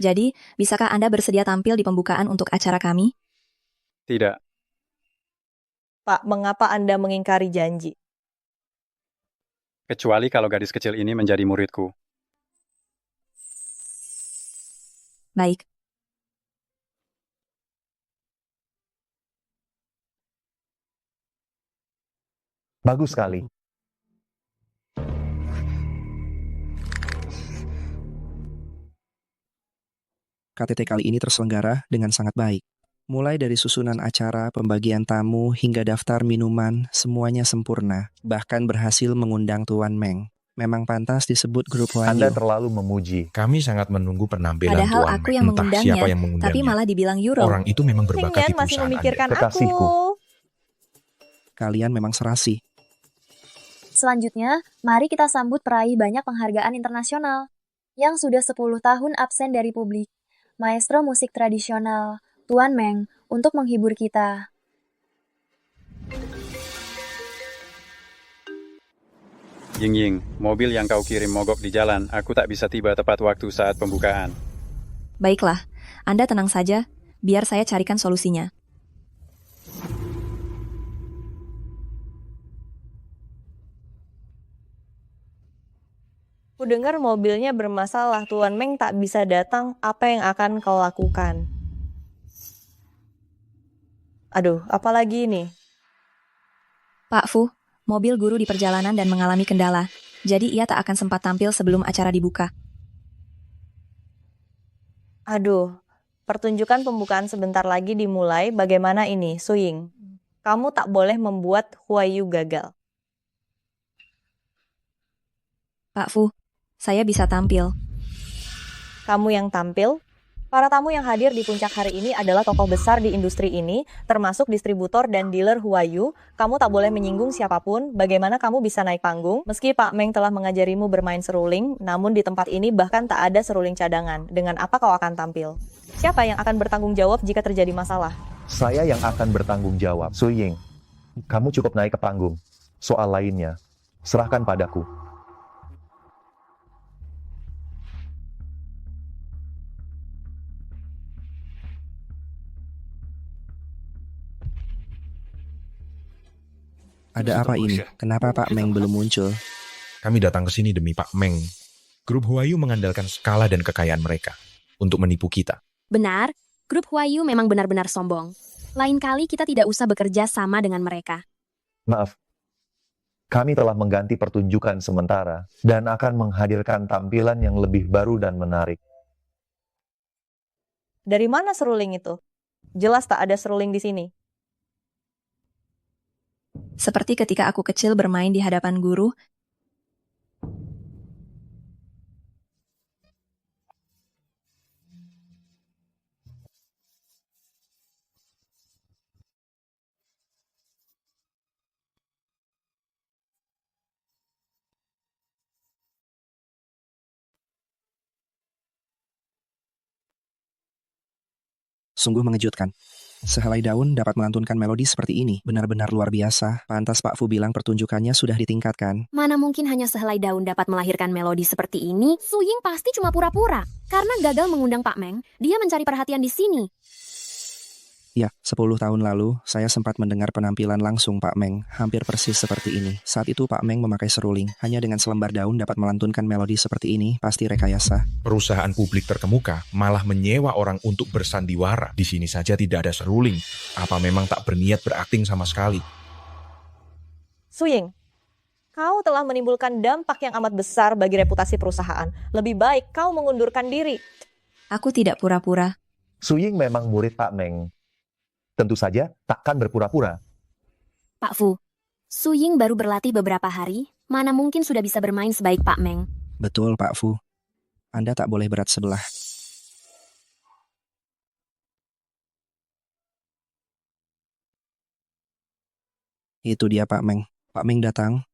Jadi, bisakah Anda bersedia tampil di pembukaan untuk acara kami? Tidak. Pak, mengapa Anda mengingkari janji? Kecuali kalau gadis kecil ini menjadi muridku. Baik. Bagus sekali. KTT kali ini terselenggara dengan sangat baik. Mulai dari susunan acara, pembagian tamu, hingga daftar minuman, semuanya sempurna. Bahkan berhasil mengundang Tuan Meng. Memang pantas disebut grup Huanyu. Anda terlalu memuji. Kami sangat menunggu penampilan Padahal Tuan aku Meng. yang Entah mengundangnya, siapa yang mengundangnya. tapi malah dibilang Euro. Orang itu memang berbakat di Ming Yan masih perusahaan memikirkan Anda. Kekasihku. Kalian memang serasi. Selanjutnya, mari kita sambut peraih banyak penghargaan internasional yang sudah 10 tahun absen dari publik. Maestro musik tradisional, Tuan Meng, untuk menghibur kita. Ying, mobil yang kau kirim mogok di jalan, aku tak bisa tiba tepat waktu saat pembukaan. Baiklah, Anda tenang saja, biar saya carikan solusinya. Ku dengar mobilnya bermasalah, Tuan Meng tak bisa datang, apa yang akan kau lakukan? Aduh, apalagi ini? Pak Fu, mobil guru di perjalanan dan mengalami kendala. Jadi ia tak akan sempat tampil sebelum acara dibuka. Aduh, pertunjukan pembukaan sebentar lagi dimulai. Bagaimana ini, Suying? Kamu tak boleh membuat Huayu gagal. Pak Fu, saya bisa tampil. Kamu yang tampil? Para tamu yang hadir di puncak hari ini adalah tokoh besar di industri ini, termasuk distributor dan dealer Huayu. Kamu tak boleh menyinggung siapapun. Bagaimana kamu bisa naik panggung? Meski Pak Meng telah mengajarimu bermain seruling, namun di tempat ini bahkan tak ada seruling cadangan. Dengan apa kau akan tampil? Siapa yang akan bertanggung jawab jika terjadi masalah? Saya yang akan bertanggung jawab. Su Ying, kamu cukup naik ke panggung. Soal lainnya, serahkan padaku. Ada apa ini? Kenapa Pak Meng belum muncul? Kami datang ke sini demi Pak Meng. Grup Huayu mengandalkan skala dan kekayaan mereka untuk menipu kita. Benar, grup Huayu memang benar-benar sombong. Lain kali kita tidak usah bekerja sama dengan mereka. Maaf, kami telah mengganti pertunjukan sementara dan akan menghadirkan tampilan yang lebih baru dan menarik. Dari mana seruling itu? Jelas tak ada seruling di sini. Seperti ketika aku kecil bermain di hadapan guru, Sungguh mengejutkan. Sehelai daun dapat melantunkan melodi seperti ini. Benar-benar luar biasa. Pantas Pak Fu bilang pertunjukannya sudah ditingkatkan. Mana mungkin hanya sehelai daun dapat melahirkan melodi seperti ini? Su Ying pasti cuma pura-pura. Karena gagal mengundang Pak Meng, dia mencari perhatian di sini. Ya, 10 tahun lalu, saya sempat mendengar penampilan langsung Pak Meng, hampir persis seperti ini. Saat itu Pak Meng memakai seruling, hanya dengan selembar daun dapat melantunkan melodi seperti ini, pasti rekayasa. Perusahaan publik terkemuka malah menyewa orang untuk bersandiwara. Di sini saja tidak ada seruling. Apa memang tak berniat berakting sama sekali? Su Ying, kau telah menimbulkan dampak yang amat besar bagi reputasi perusahaan. Lebih baik kau mengundurkan diri. Aku tidak pura-pura. Su Ying memang murid Pak Meng. Tentu saja takkan berpura-pura. Pak Fu, Su Ying baru berlatih beberapa hari, mana mungkin sudah bisa bermain sebaik Pak Meng. Betul Pak Fu. Anda tak boleh berat sebelah. Itu dia Pak Meng. Pak Meng datang.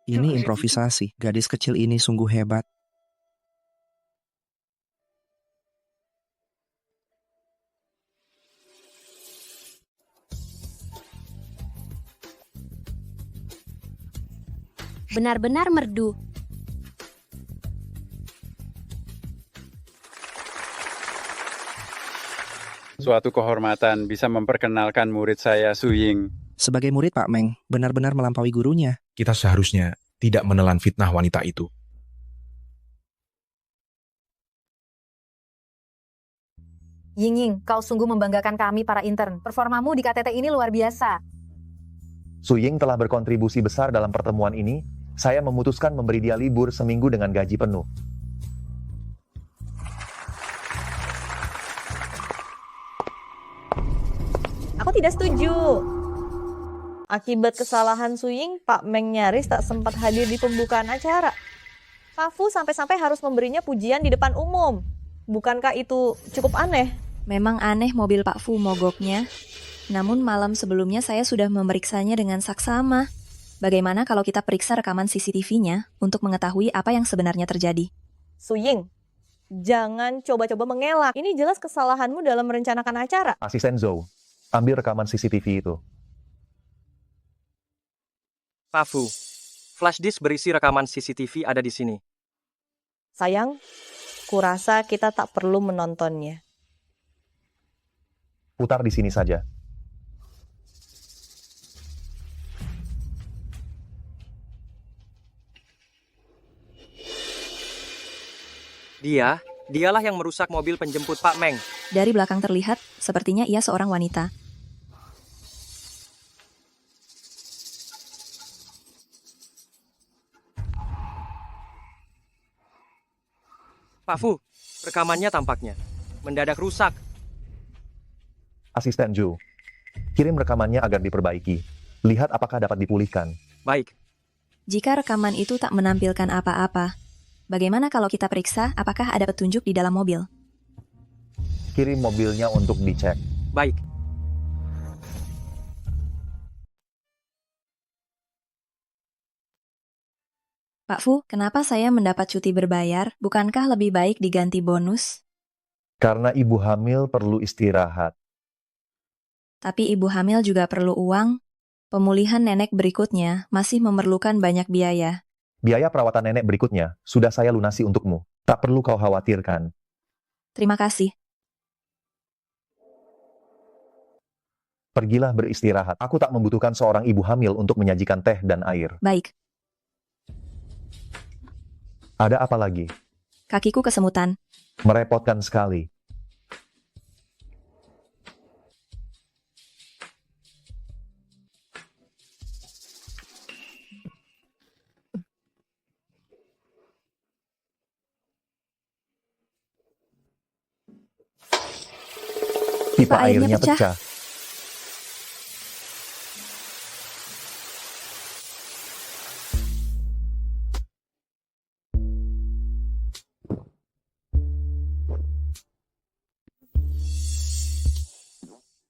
Ini improvisasi. Gadis kecil ini sungguh hebat. Benar-benar merdu. Suatu kehormatan bisa memperkenalkan murid saya, Su Ying. Sebagai murid Pak Meng, benar-benar melampaui gurunya. Kita seharusnya tidak menelan fitnah wanita itu. Ying Ying, kau sungguh membanggakan kami para intern. Performamu di KTT ini luar biasa. Su Ying telah berkontribusi besar dalam pertemuan ini. Saya memutuskan memberi dia libur seminggu dengan gaji penuh. Aku tidak setuju. Akibat kesalahan Su Ying, Pak Meng nyaris tak sempat hadir di pembukaan acara. Pak Fu sampai-sampai harus memberinya pujian di depan umum. Bukankah itu cukup aneh? Memang aneh mobil Pak Fu mogoknya. Namun malam sebelumnya saya sudah memeriksanya dengan saksama. Bagaimana kalau kita periksa rekaman CCTV-nya untuk mengetahui apa yang sebenarnya terjadi? Su Ying, jangan coba-coba mengelak. Ini jelas kesalahanmu dalam merencanakan acara. Asisten Zhou, ambil rekaman CCTV itu. Pak Fu, flash disk berisi rekaman CCTV ada di sini. Sayang, kurasa kita tak perlu menontonnya. Putar di sini saja. Dialah yang merusak mobil penjemput Pak Meng. Dari belakang terlihat, sepertinya ia seorang wanita. Pak Fu, rekamannya tampaknya mendadak rusak. Asisten Zhou, kirim rekamannya agar diperbaiki. Lihat apakah dapat dipulihkan. Baik. Jika rekaman itu tak menampilkan apa-apa, bagaimana kalau kita periksa apakah ada petunjuk di dalam mobil? Kirim mobilnya untuk dicek. Baik. Pak Fu, kenapa saya mendapat cuti berbayar? Bukankah lebih baik diganti bonus? Karena ibu hamil perlu istirahat. Tapi ibu hamil juga perlu uang. Pemulihan nenek berikutnya masih memerlukan banyak biaya. Biaya perawatan nenek berikutnya sudah saya lunasi untukmu. Tak perlu kau khawatirkan. Terima kasih. Pergilah beristirahat. Aku tak membutuhkan seorang ibu hamil untuk menyajikan teh dan air. Baik. Ada apa lagi? Kakiku kesemutan. Merepotkan sekali. Pipa airnya pecah.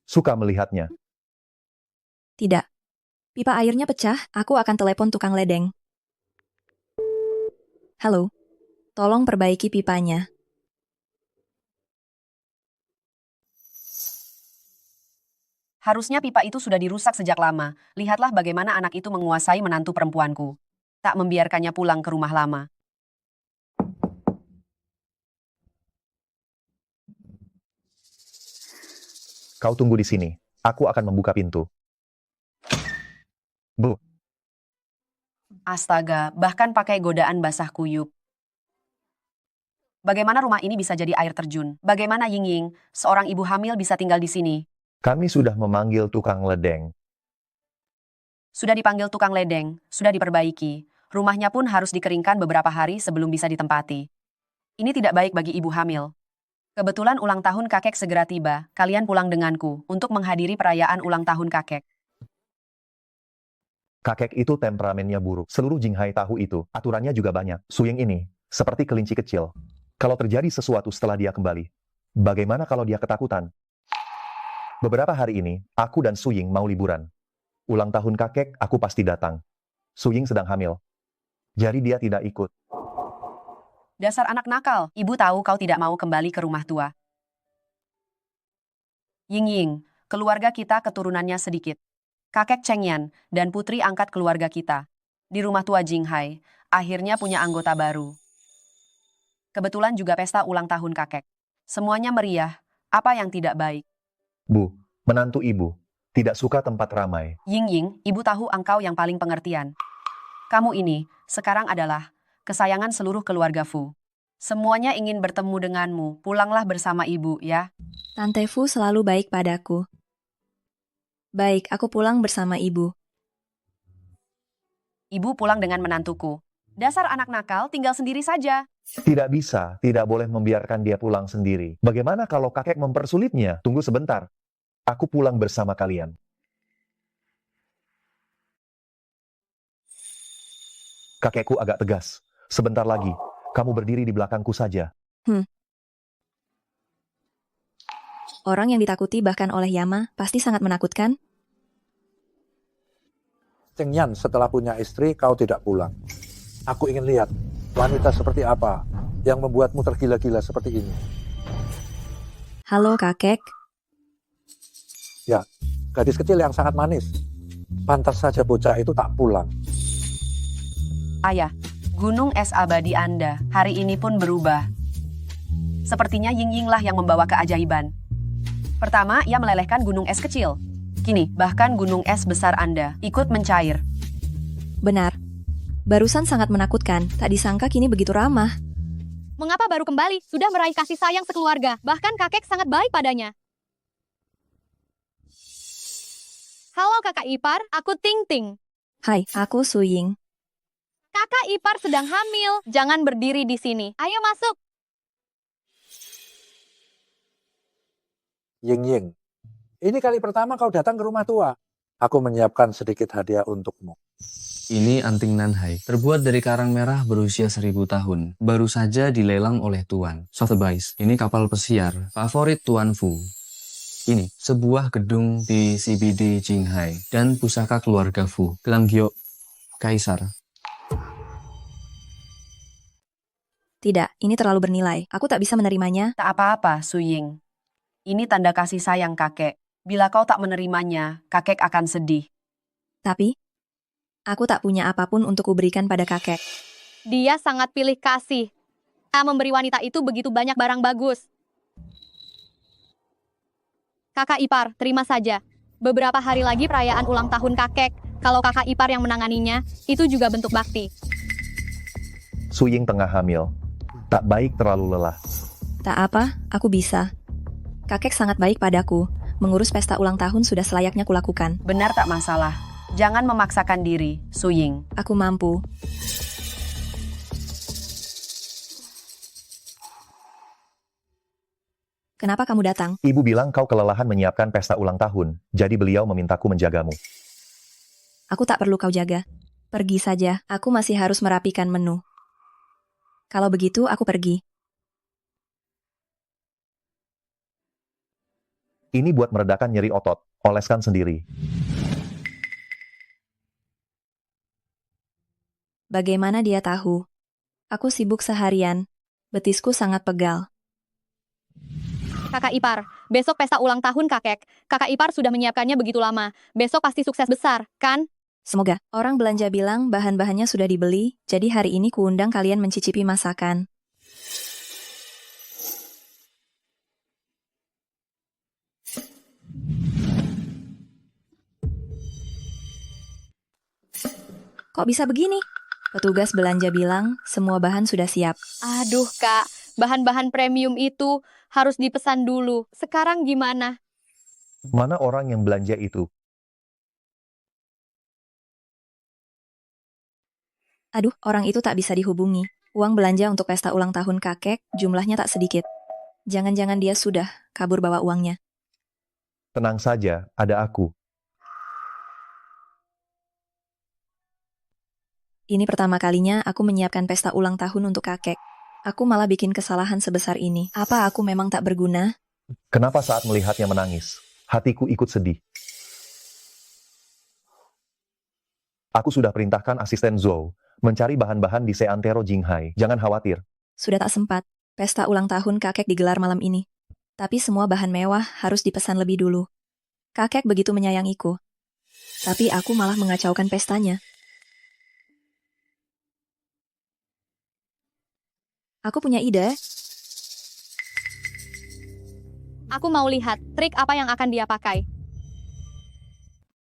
Suka melihatnya. Tidak. Pipa airnya pecah, aku akan telepon tukang ledeng. Halo. Tolong perbaiki pipanya. Harusnya pipa itu sudah dirusak sejak lama. Lihatlah bagaimana anak itu menguasai menantu perempuanku. Tak membiarkannya pulang ke rumah lama. Kau tunggu di sini. Aku akan membuka pintu. Bu. Astaga, bahkan pakai godaan basah kuyup. Bagaimana rumah ini bisa jadi air terjun? Bagaimana Ying-Ying, seorang ibu hamil bisa tinggal di sini? Kami sudah memanggil tukang ledeng. Sudah dipanggil tukang ledeng, sudah diperbaiki. Rumahnya pun harus dikeringkan beberapa hari sebelum bisa ditempati. Ini tidak baik bagi ibu hamil. Kebetulan ulang tahun kakek segera tiba, kalian pulang denganku untuk menghadiri perayaan ulang tahun kakek. Kakek itu temperamennya buruk. Seluruh Jinghai tahu itu. Aturannya juga banyak. Suying ini, seperti kelinci kecil. Kalau terjadi sesuatu setelah dia kembali, bagaimana kalau dia ketakutan? Beberapa hari ini, aku dan Suying mau liburan. Ulang tahun kakek, aku pasti datang. Suying sedang hamil. Jadi dia tidak ikut. Dasar anak nakal, ibu tahu kau tidak mau kembali ke rumah tua. Ying-Ying, keluarga kita keturunannya sedikit. Kakek Chengyan dan putri angkat keluarga kita. Di rumah tua Jinghai, akhirnya punya anggota baru. Kebetulan juga pesta ulang tahun kakek. Semuanya meriah, apa yang tidak baik? Bu, menantu ibu, tidak suka tempat ramai. Ying-Ying, ibu tahu engkau yang paling pengertian. Kamu ini, sekarang adalah kesayangan seluruh keluarga Fu. Semuanya ingin bertemu denganmu, pulanglah bersama ibu ya. Tante Fu selalu baik padaku. Baik, aku pulang bersama ibu. Ibu pulang dengan menantuku. Dasar anak nakal, tinggal sendiri saja. Tidak bisa, tidak boleh membiarkan dia pulang sendiri. Bagaimana kalau kakek mempersulitnya? Tunggu sebentar. Aku pulang bersama kalian. Kakekku agak tegas. Sebentar lagi, kamu berdiri di belakangku saja. Orang yang ditakuti bahkan oleh Yama pasti sangat menakutkan. Chengyan, setelah punya istri, kau tidak pulang. Aku ingin lihat wanita seperti apa yang membuatmu tergila-gila seperti ini. Halo kakek. Ya, gadis kecil yang sangat manis. Pantas saja bocah itu tak pulang. Ayah, gunung es abadi Anda hari ini pun berubah. Sepertinya Ying-Ying lah yang membawa keajaiban. Pertama, ia melelehkan gunung es kecil. Kini, bahkan gunung es besar Anda ikut mencair. Benar. Barusan sangat menakutkan, tak disangka kini begitu ramah. Mengapa baru kembali? Sudah meraih kasih sayang sekeluarga. Bahkan kakek sangat baik padanya. Halo kakak ipar, aku Ting Ting. Hai, aku Suying. Kakak ipar sedang hamil. Jangan berdiri di sini. Ayo masuk. Ying-Ying, ini kali pertama kau datang ke rumah tua. Aku menyiapkan sedikit hadiah untukmu. Ini anting Nanhai, terbuat dari karang merah berusia 1000 tahun. Baru saja dilelang oleh Tuan. Sotheby's, ini kapal pesiar favorit Tuan Fu. Ini sebuah gedung di CBD Jinghai dan pusaka keluarga Fu. Gelang Giok, Kaisar. Tidak, ini terlalu bernilai. Aku tak bisa menerimanya. Tak apa-apa, Suying. Ini tanda kasih sayang kakek. Bila kau tak menerimanya, kakek akan sedih. Tapi, aku tak punya apapun untuk kuberikan pada kakek. Dia sangat pilih kasih. Dia memberi wanita itu begitu banyak barang bagus. Kakak ipar, terima saja. Beberapa hari lagi perayaan ulang tahun kakek. Kalau kakak ipar yang menanganinya, itu juga bentuk bakti. Suying tengah hamil. Tak baik terlalu lelah. Tak apa, aku bisa. Kakek sangat baik padaku. Mengurus pesta ulang tahun sudah selayaknya kulakukan. Benar tak masalah. Jangan memaksakan diri, Suying. Aku mampu. Kenapa kamu datang? Ibu bilang kau kelelahan menyiapkan pesta ulang tahun, jadi beliau memintaku menjagamu. Aku tak perlu kau jaga. Pergi saja, aku masih harus merapikan menu. Kalau begitu, aku pergi. Ini buat meredakan nyeri otot, oleskan sendiri. Bagaimana dia tahu? Aku sibuk seharian. Betisku sangat pegal. Kakak ipar, besok pesta ulang tahun kakek. Kakak ipar sudah menyiapkannya begitu lama. Besok pasti sukses besar, kan? Semoga. Orang belanja bilang bahan-bahannya sudah dibeli, jadi hari ini kuundang kalian mencicipi masakan. Kok bisa begini? Petugas belanja bilang semua bahan sudah siap. Aduh kak, bahan-bahan premium itu harus dipesan dulu. Sekarang gimana? Mana orang yang belanja itu? Aduh, orang itu tak bisa dihubungi. Uang belanja untuk pesta ulang tahun kakek, jumlahnya tak sedikit. Jangan-jangan dia sudah kabur bawa uangnya. Tenang saja, ada aku. Ini pertama kalinya aku menyiapkan pesta ulang tahun untuk kakek. Aku malah bikin kesalahan sebesar ini. Apa aku memang tak berguna? Kenapa saat melihatnya menangis, hatiku ikut sedih? Aku sudah perintahkan asisten Zhou mencari bahan-bahan di Seantero Jinghai. Jangan khawatir. Sudah tak sempat. Pesta ulang tahun kakek digelar malam ini. Tapi semua bahan mewah harus dipesan lebih dulu. Kakek begitu menyayangiku. Tapi aku malah mengacaukan pestanya. Aku punya ide. Aku mau lihat trik apa yang akan dia pakai.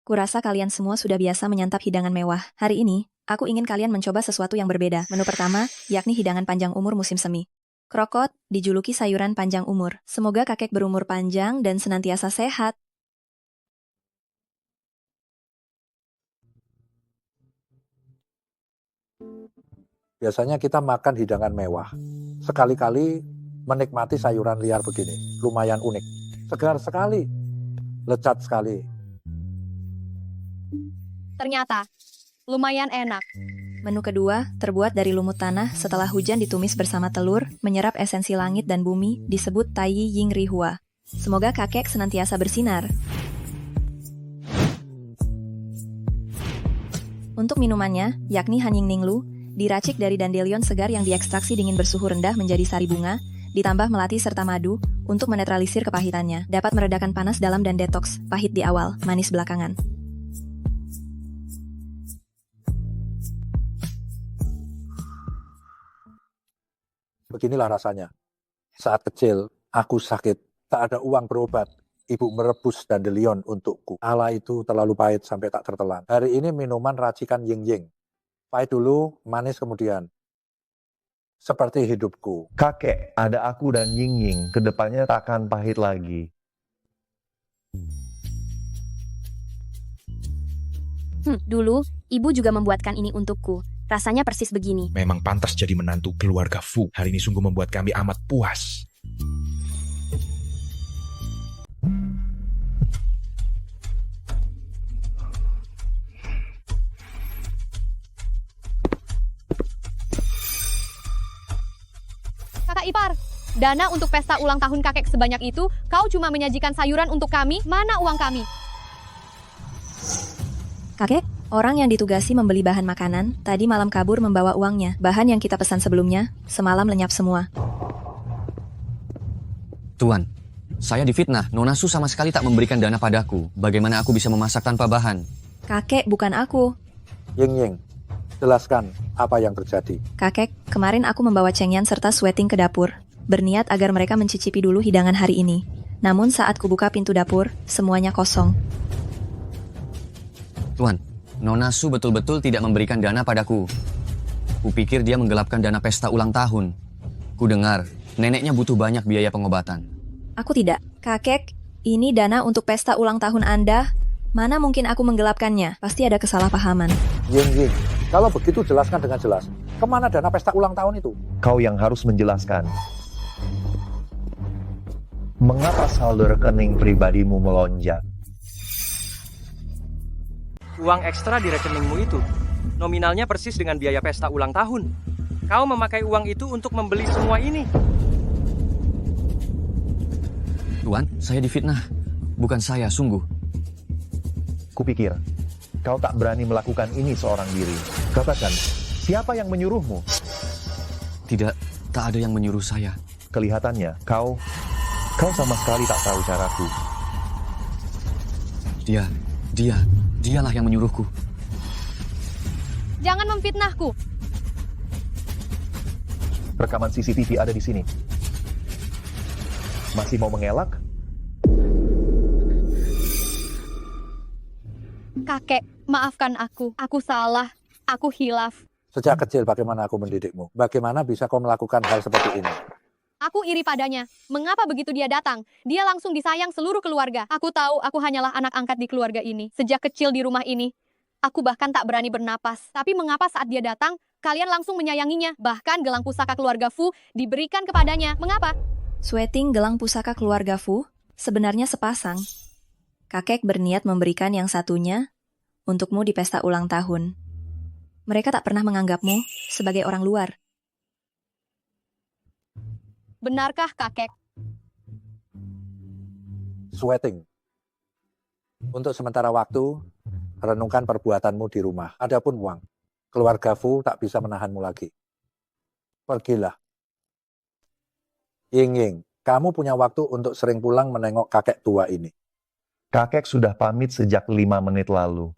Kurasa kalian semua sudah biasa menyantap hidangan mewah. Hari ini, aku ingin kalian mencoba sesuatu yang berbeda. Menu pertama, yakni hidangan panjang umur musim semi. Krokot, dijuluki sayuran panjang umur. Semoga kakek berumur panjang dan senantiasa sehat. Biasanya kita makan hidangan mewah. Sekali-kali menikmati sayuran liar begini. Lumayan unik. Segar sekali. Lezat sekali. Ternyata, lumayan enak. Menu kedua, terbuat dari lumut tanah setelah hujan ditumis bersama telur, menyerap esensi langit dan bumi, disebut Tai Ying Rihua. Semoga kakek senantiasa bersinar. Untuk minumannya, yakni Hanying Ninglu, diracik dari dandelion segar yang diekstraksi dingin bersuhu rendah menjadi sari bunga, ditambah melati serta madu, untuk menetralisir kepahitannya. Dapat meredakan panas dalam dan detoks, pahit di awal, manis belakangan. Beginilah rasanya. Saat kecil, aku sakit. Tak ada uang berobat. Ibu merebus dandelion untukku. Allah itu terlalu pahit sampai tak tertelan. Hari ini minuman racikan Ying Ying. Pahit dulu, manis kemudian. Seperti hidupku. Kakek, ada aku dan Ying Ying. Kedepannya tak akan pahit lagi. Dulu, ibu juga membuatkan ini untukku. Rasanya persis begini. Memang pantas jadi menantu keluarga Fu. Hari ini sungguh membuat kami amat puas. Kakak ipar, dana untuk pesta ulang tahun kakek sebanyak itu, kau cuma menyajikan sayuran untuk kami, mana uang kami? Kakek, orang yang ditugasi membeli bahan makanan, tadi malam kabur membawa uangnya. Bahan yang kita pesan sebelumnya, semalam lenyap semua. Tuan, saya difitnah. Nona Su sama sekali tak memberikan dana padaku. Bagaimana aku bisa memasak tanpa bahan? Kakek, bukan aku. Ying Ying, jelaskan apa yang terjadi. Kakek, kemarin aku membawa Chengyan serta Sweting ke dapur. Berniat agar mereka mencicipi dulu hidangan hari ini. Namun saat kubuka pintu dapur, semuanya kosong. Tuan, Nona Su betul-betul tidak memberikan dana padaku. Kupikir dia menggelapkan dana pesta ulang tahun. Ku dengar, neneknya butuh banyak biaya pengobatan. Aku tidak. Kakek, ini dana untuk pesta ulang tahun Anda. Mana mungkin aku menggelapkannya? Pasti ada kesalahpahaman. Ying Ying, kalau begitu jelaskan dengan jelas. Kemana dana pesta ulang tahun itu? Kau yang harus menjelaskan. Mengapa saldo rekening pribadimu melonjak? Uang ekstra di rekeningmu itu, nominalnya persis dengan biaya pesta ulang tahun. Kau memakai uang itu untuk membeli semua ini. Tuan, saya difitnah. Bukan saya, sungguh. Kupikir, kau tak berani melakukan ini seorang diri. Katakan, siapa yang menyuruhmu? Tidak, tak ada yang menyuruh saya. Kelihatannya, kau sama sekali tak tahu caraku. Dialah yang menyuruhku. Jangan memfitnahku. Rekaman CCTV ada di sini. Masih mau mengelak? Kakek, maafkan aku. Aku salah. Aku hilaf. Sejak kecil bagaimana aku mendidikmu? Bagaimana bisa kau melakukan hal seperti ini? Aku iri padanya. Mengapa begitu dia datang? Dia langsung disayang seluruh keluarga. Aku tahu aku hanyalah anak angkat di keluarga ini. Sejak kecil di rumah ini, aku bahkan tak berani bernapas. Tapi mengapa saat dia datang, kalian langsung menyayanginya? Bahkan gelang pusaka keluarga Fu diberikan kepadanya. Mengapa? Sweating gelang pusaka keluarga Fu sebenarnya sepasang. Kakek berniat memberikan yang satunya untukmu di pesta ulang tahun. Mereka tak pernah menganggapmu sebagai orang luar. Benarkah, kakek? Sweating. Untuk sementara waktu, renungkan perbuatanmu di rumah. Adapun uang, keluarga Fu tak bisa menahanmu lagi. Pergilah. Ying, kamu punya waktu untuk sering pulang menengok kakek tua ini. Kakek sudah pamit sejak 5 menit lalu.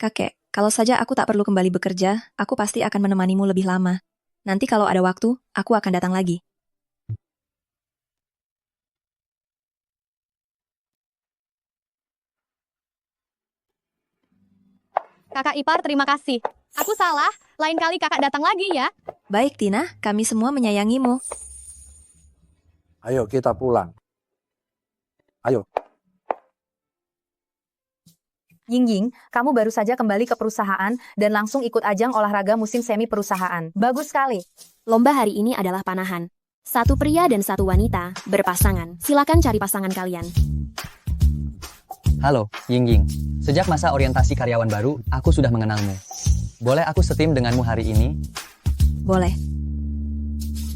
Kakek, kalau saja aku tak perlu kembali bekerja, aku pasti akan menemanimu lebih lama. Nanti kalau ada waktu, aku akan datang lagi. Kakak ipar, terima kasih. Aku salah, lain kali kakak datang lagi ya. Baik, Tina, kami semua menyayangimu. Ayo kita pulang. Ayo. Ying, kamu baru saja kembali ke perusahaan dan langsung ikut ajang olahraga musim semi perusahaan. Bagus sekali. Lomba hari ini adalah panahan. 1 pria dan 1 wanita berpasangan. Silakan cari pasangan kalian. Halo, Ying. Sejak masa orientasi karyawan baru, aku sudah mengenalmu. Boleh aku setim denganmu hari ini? Boleh.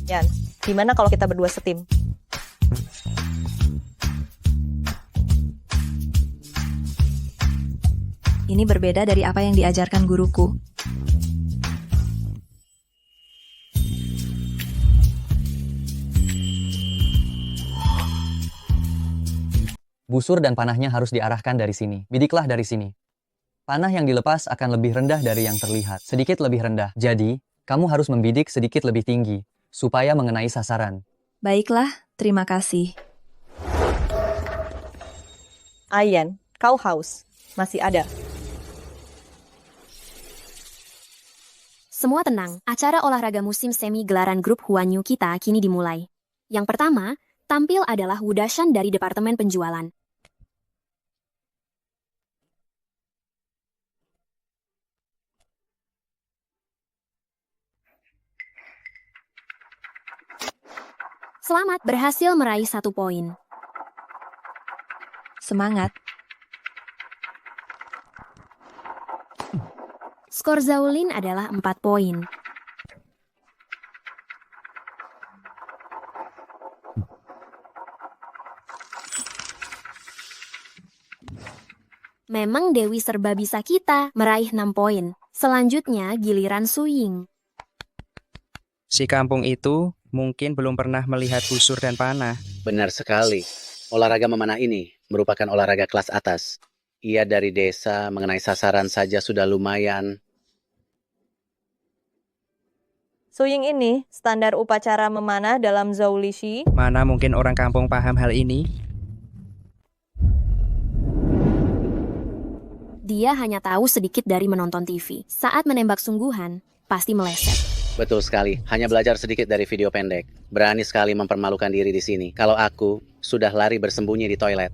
Yan, gimana kalau kita berdua setim? Ini berbeda dari apa yang diajarkan guruku. Busur dan panahnya harus diarahkan dari sini. Bidiklah dari sini. Panah yang dilepas akan lebih rendah dari yang terlihat. Sedikit lebih rendah. Jadi, kamu harus membidik sedikit lebih tinggi, supaya mengenai sasaran. Baiklah, terima kasih. Ayan, kau haus. Masih ada. Semua tenang, acara olahraga musim semi gelaran grup Huanyu kita kini dimulai. Yang pertama, tampil adalah Wudashan dari Departemen Penjualan. Selamat berhasil meraih 1 poin. Semangat. Skor Zaulin adalah 4 poin. Memang Dewi serba bisa kita meraih 6 poin. Selanjutnya giliran Suying. Si kampung itu mungkin belum pernah melihat busur dan panah. Benar sekali. Olahraga memanah ini merupakan olahraga kelas atas. Ia dari desa, mengenai sasaran saja sudah lumayan. Suying ini standar upacara memanah dalam Zhoulishi. Mana mungkin orang kampung paham hal ini? Dia hanya tahu sedikit dari menonton TV. Saat menembak sungguhan, pasti meleset. Betul sekali, hanya belajar sedikit dari video pendek. Berani sekali mempermalukan diri di sini. Kalau aku sudah lari bersembunyi di toilet.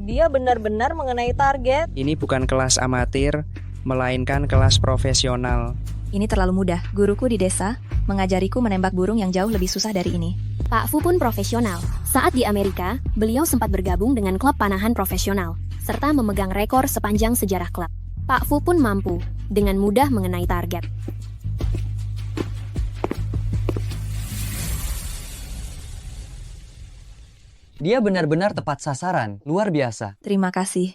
Dia benar-benar mengenai target. Ini bukan kelas amatir, melainkan kelas profesional. Ini terlalu mudah. Guruku di desa mengajariku menembak burung yang jauh lebih susah dari ini. Pak Fu pun profesional. Saat di Amerika, beliau sempat bergabung dengan klub panahan profesional, serta memegang rekor sepanjang sejarah klub. Pak Fu pun mampu dengan mudah mengenai target. Dia benar-benar tepat sasaran, luar biasa. Terima kasih.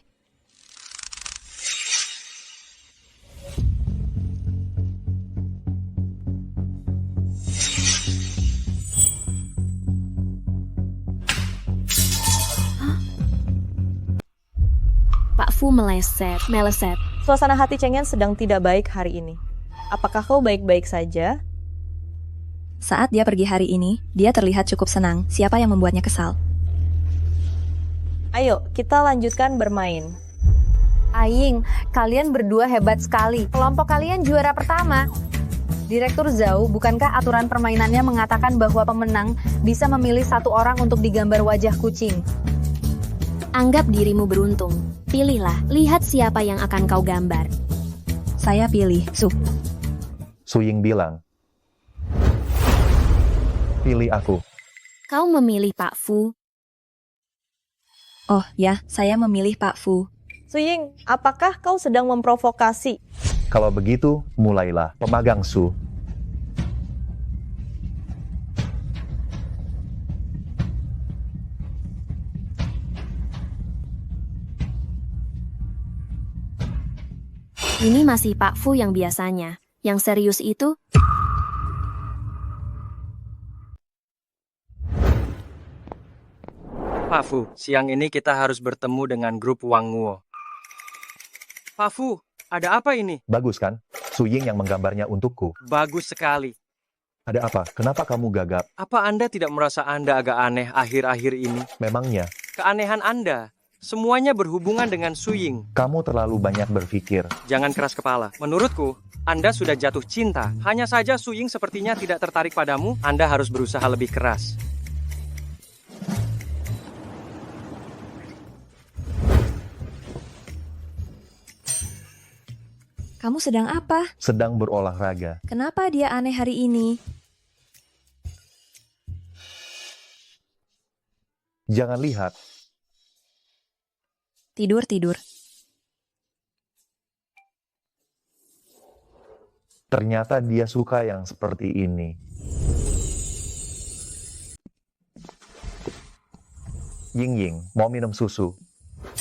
Pak Fu meleset. Suasana hati Cheng Yan sedang tidak baik hari ini. Apakah kau baik-baik saja? Saat dia pergi hari ini, dia terlihat cukup senang. Siapa yang membuatnya kesal? Ayo, kita lanjutkan bermain. Aing, kalian berdua hebat sekali. Kelompok kalian juara pertama. Direktur Zhao, bukankah aturan permainannya mengatakan bahwa pemenang bisa memilih satu orang untuk digambar wajah kucing? Anggap dirimu beruntung. Pilihlah, lihat siapa yang akan kau gambar. Saya pilih Su. Su Ying bilang, pilih aku. Kau memilih Pak Fu. Oh ya, saya memilih Pak Fu. Su Ying, apakah kau sedang memprovokasi? Kalau begitu, mulailah, pemagang Su. Ini masih Pak Fu yang biasanya. Yang serius itu... Pak Fu, siang ini kita harus bertemu dengan grup Wang Nguo. Pak Fu, ada apa ini? Bagus kan? Su Ying yang menggambarnya untukku. Bagus sekali. Ada apa? Kenapa kamu gagap? Apa Anda tidak merasa Anda agak aneh akhir-akhir ini? Memangnya? Keanehan Anda. Semuanya berhubungan dengan Su Ying. Kamu terlalu banyak berpikir. Jangan keras kepala. Menurutku, Anda sudah jatuh cinta. Hanya saja Su Ying sepertinya tidak tertarik padamu. Anda harus berusaha lebih keras. Kamu sedang apa? Sedang berolahraga. Kenapa dia aneh hari ini? Jangan lihat. Tidur. Ternyata dia suka yang seperti ini. Ying, mau minum susu?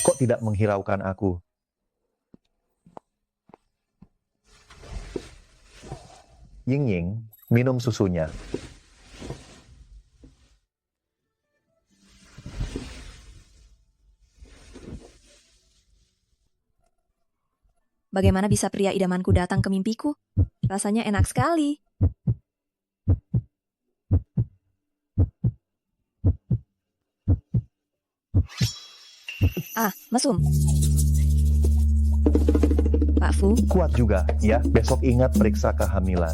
Kok tidak menghiraukan aku? Ying, minum susunya. Bagaimana bisa pria idamanku datang ke mimpiku? Rasanya enak sekali. Mesum. Pak Fu. Kuat juga, ya. Besok ingat periksa kehamilan.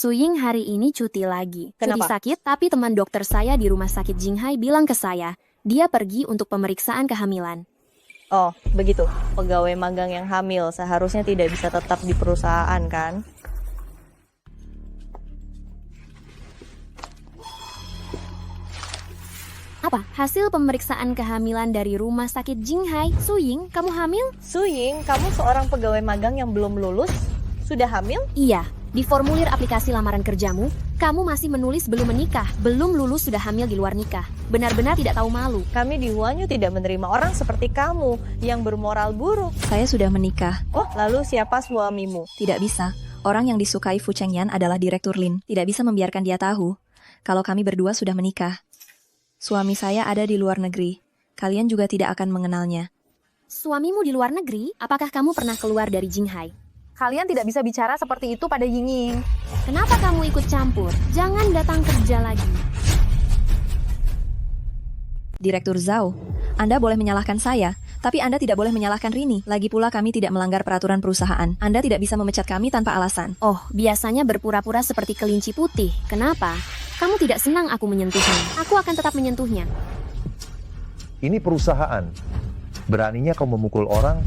Su Ying hari ini cuti lagi. Kenapa? Cuti sakit, tapi teman dokter saya di rumah sakit Jinghai bilang ke saya, dia pergi untuk pemeriksaan kehamilan. Oh, begitu. Pegawai magang yang hamil seharusnya tidak bisa tetap di perusahaan, kan? Apa? Hasil pemeriksaan kehamilan dari rumah sakit Jinghai. Su Ying, kamu hamil? Su Ying, kamu seorang pegawai magang yang belum lulus? Sudah hamil? Iya. Di formulir aplikasi lamaran kerjamu, kamu masih menulis belum menikah, belum lulus sudah hamil di luar nikah. Benar-benar tidak tahu malu. Kami di Huanyu tidak menerima orang seperti kamu yang bermoral buruk. Saya sudah menikah. Oh, lalu siapa suamimu? Tidak bisa. Orang yang disukai Fu Chengyan adalah Direktur Lin. Tidak bisa membiarkan dia tahu kalau kami berdua sudah menikah. Suami saya ada di luar negeri. Kalian juga tidak akan mengenalnya. Suamimu di luar negeri? Apakah kamu pernah keluar dari Jinghai? Kalian tidak bisa bicara seperti itu pada Ying. Kenapa kamu ikut campur? Jangan datang kerja lagi. Direktur Zhao, Anda boleh menyalahkan saya, tapi Anda tidak boleh menyalahkan Rini. Lagi pula kami tidak melanggar peraturan perusahaan. Anda tidak bisa memecat kami tanpa alasan. Oh, biasanya berpura-pura seperti kelinci putih. Kenapa? Kamu tidak senang aku menyentuhnya. Aku akan tetap menyentuhnya. Ini perusahaan. Beraninya kau memukul orang?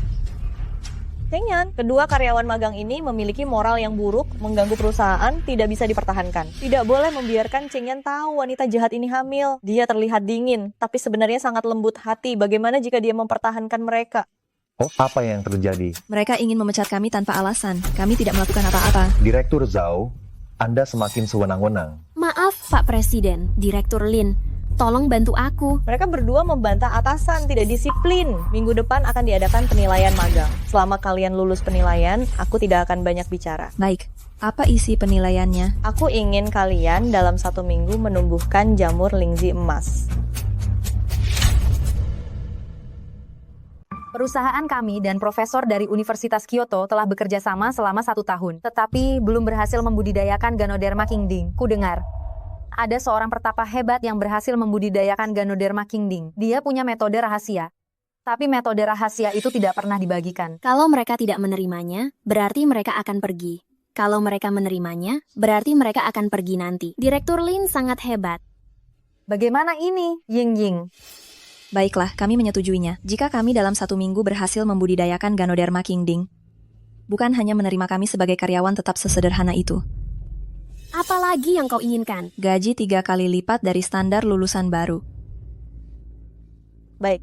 Cengyan, kedua karyawan magang ini memiliki moral yang buruk, mengganggu perusahaan, tidak bisa dipertahankan. Tidak boleh membiarkan Cengyan tahu wanita jahat ini hamil. Dia terlihat dingin, tapi sebenarnya sangat lembut hati. Bagaimana jika dia mempertahankan mereka? Oh, apa yang terjadi? Mereka ingin memecat kami tanpa alasan. Kami tidak melakukan apa-apa. Direktur Zhao, Anda semakin sewenang-wenang. Maaf, Pak Presiden, Direktur Lin. Tolong bantu aku. Mereka berdua membantah atasan, tidak disiplin. Minggu depan akan diadakan penilaian magang. Selama kalian lulus penilaian, aku tidak akan banyak bicara. Baik, apa isi penilaiannya? Aku ingin kalian dalam 1 minggu menumbuhkan jamur lingzi emas. Perusahaan kami dan profesor dari Universitas Kyoto telah bekerja sama selama 1 tahun, tetapi belum berhasil membudidayakan Ganoderma kingding. Ku dengar ada seorang pertapa hebat yang berhasil membudidayakan Ganoderma kingding. Dia punya metode rahasia. Tapi metode rahasia itu tidak pernah dibagikan. Kalau mereka tidak menerimanya, berarti mereka akan pergi. Kalau mereka menerimanya, berarti mereka akan pergi nanti. Direktur Lin sangat hebat. Bagaimana ini, Ying? Baiklah, kami menyetujuinya. Jika kami dalam 1 minggu berhasil membudidayakan Ganoderma kingding, bukan hanya menerima kami sebagai karyawan tetap sesederhana itu. Apa lagi yang kau inginkan? Gaji 3 kali lipat dari standar lulusan baru. Baik.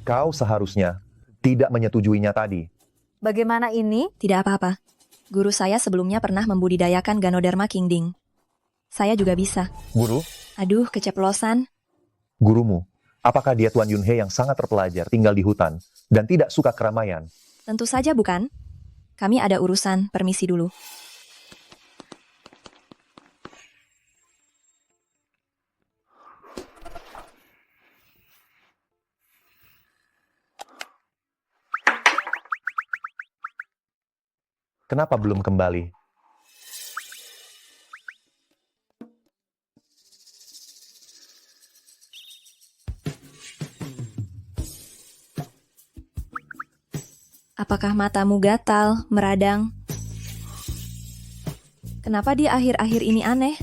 Kau seharusnya tidak menyetujuinya tadi. Bagaimana ini? Tidak apa-apa. Guru saya sebelumnya pernah membudidayakan Ganoderma kingding. Saya juga bisa. Guru? Aduh, keceplosan. Gurumu, apakah dia Tuan Yunhe yang sangat terpelajar, tinggal di hutan, dan tidak suka keramaian? Tentu saja bukan. Kami ada urusan, permisi dulu. Kenapa belum kembali? Apakah matamu gatal, meradang? Kenapa dia akhir-akhir ini aneh?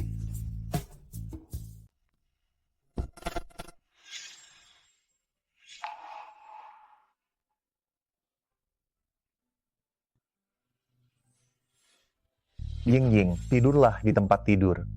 Ying, tidurlah di tempat tidur.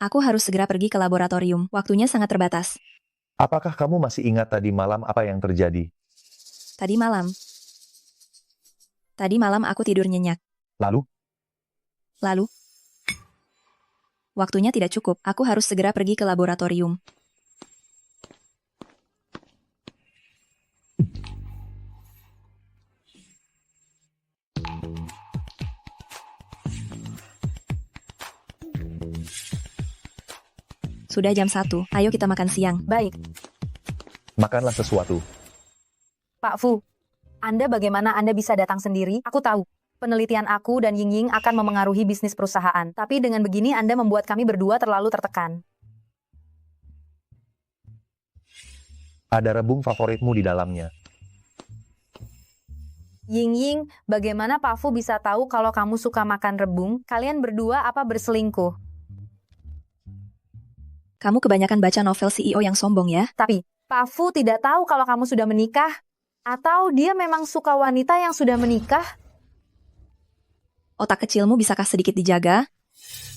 Aku harus segera pergi ke laboratorium. Waktunya sangat terbatas. Apakah kamu masih ingat tadi malam apa yang terjadi? Tadi malam aku tidur nyenyak. Lalu? Waktunya tidak cukup. Aku harus segera pergi ke laboratorium. Sudah jam 1. Ayo kita makan siang. Baik. Makanlah sesuatu. Pak Fu, bagaimana Anda bisa datang sendiri? Aku tahu. Penelitian aku dan Ying akan memengaruhi bisnis perusahaan. Tapi dengan begini Anda membuat kami berdua terlalu tertekan. Ada rebung favoritmu di dalamnya. Ying, bagaimana Pak Fu bisa tahu kalau kamu suka makan rebung? Kalian berdua apa berselingkuh? Kamu kebanyakan baca novel CEO yang sombong ya? Tapi, Pak Fu tidak tahu kalau kamu sudah menikah? Atau dia memang suka wanita yang sudah menikah? Otak kecilmu bisakah sedikit dijaga?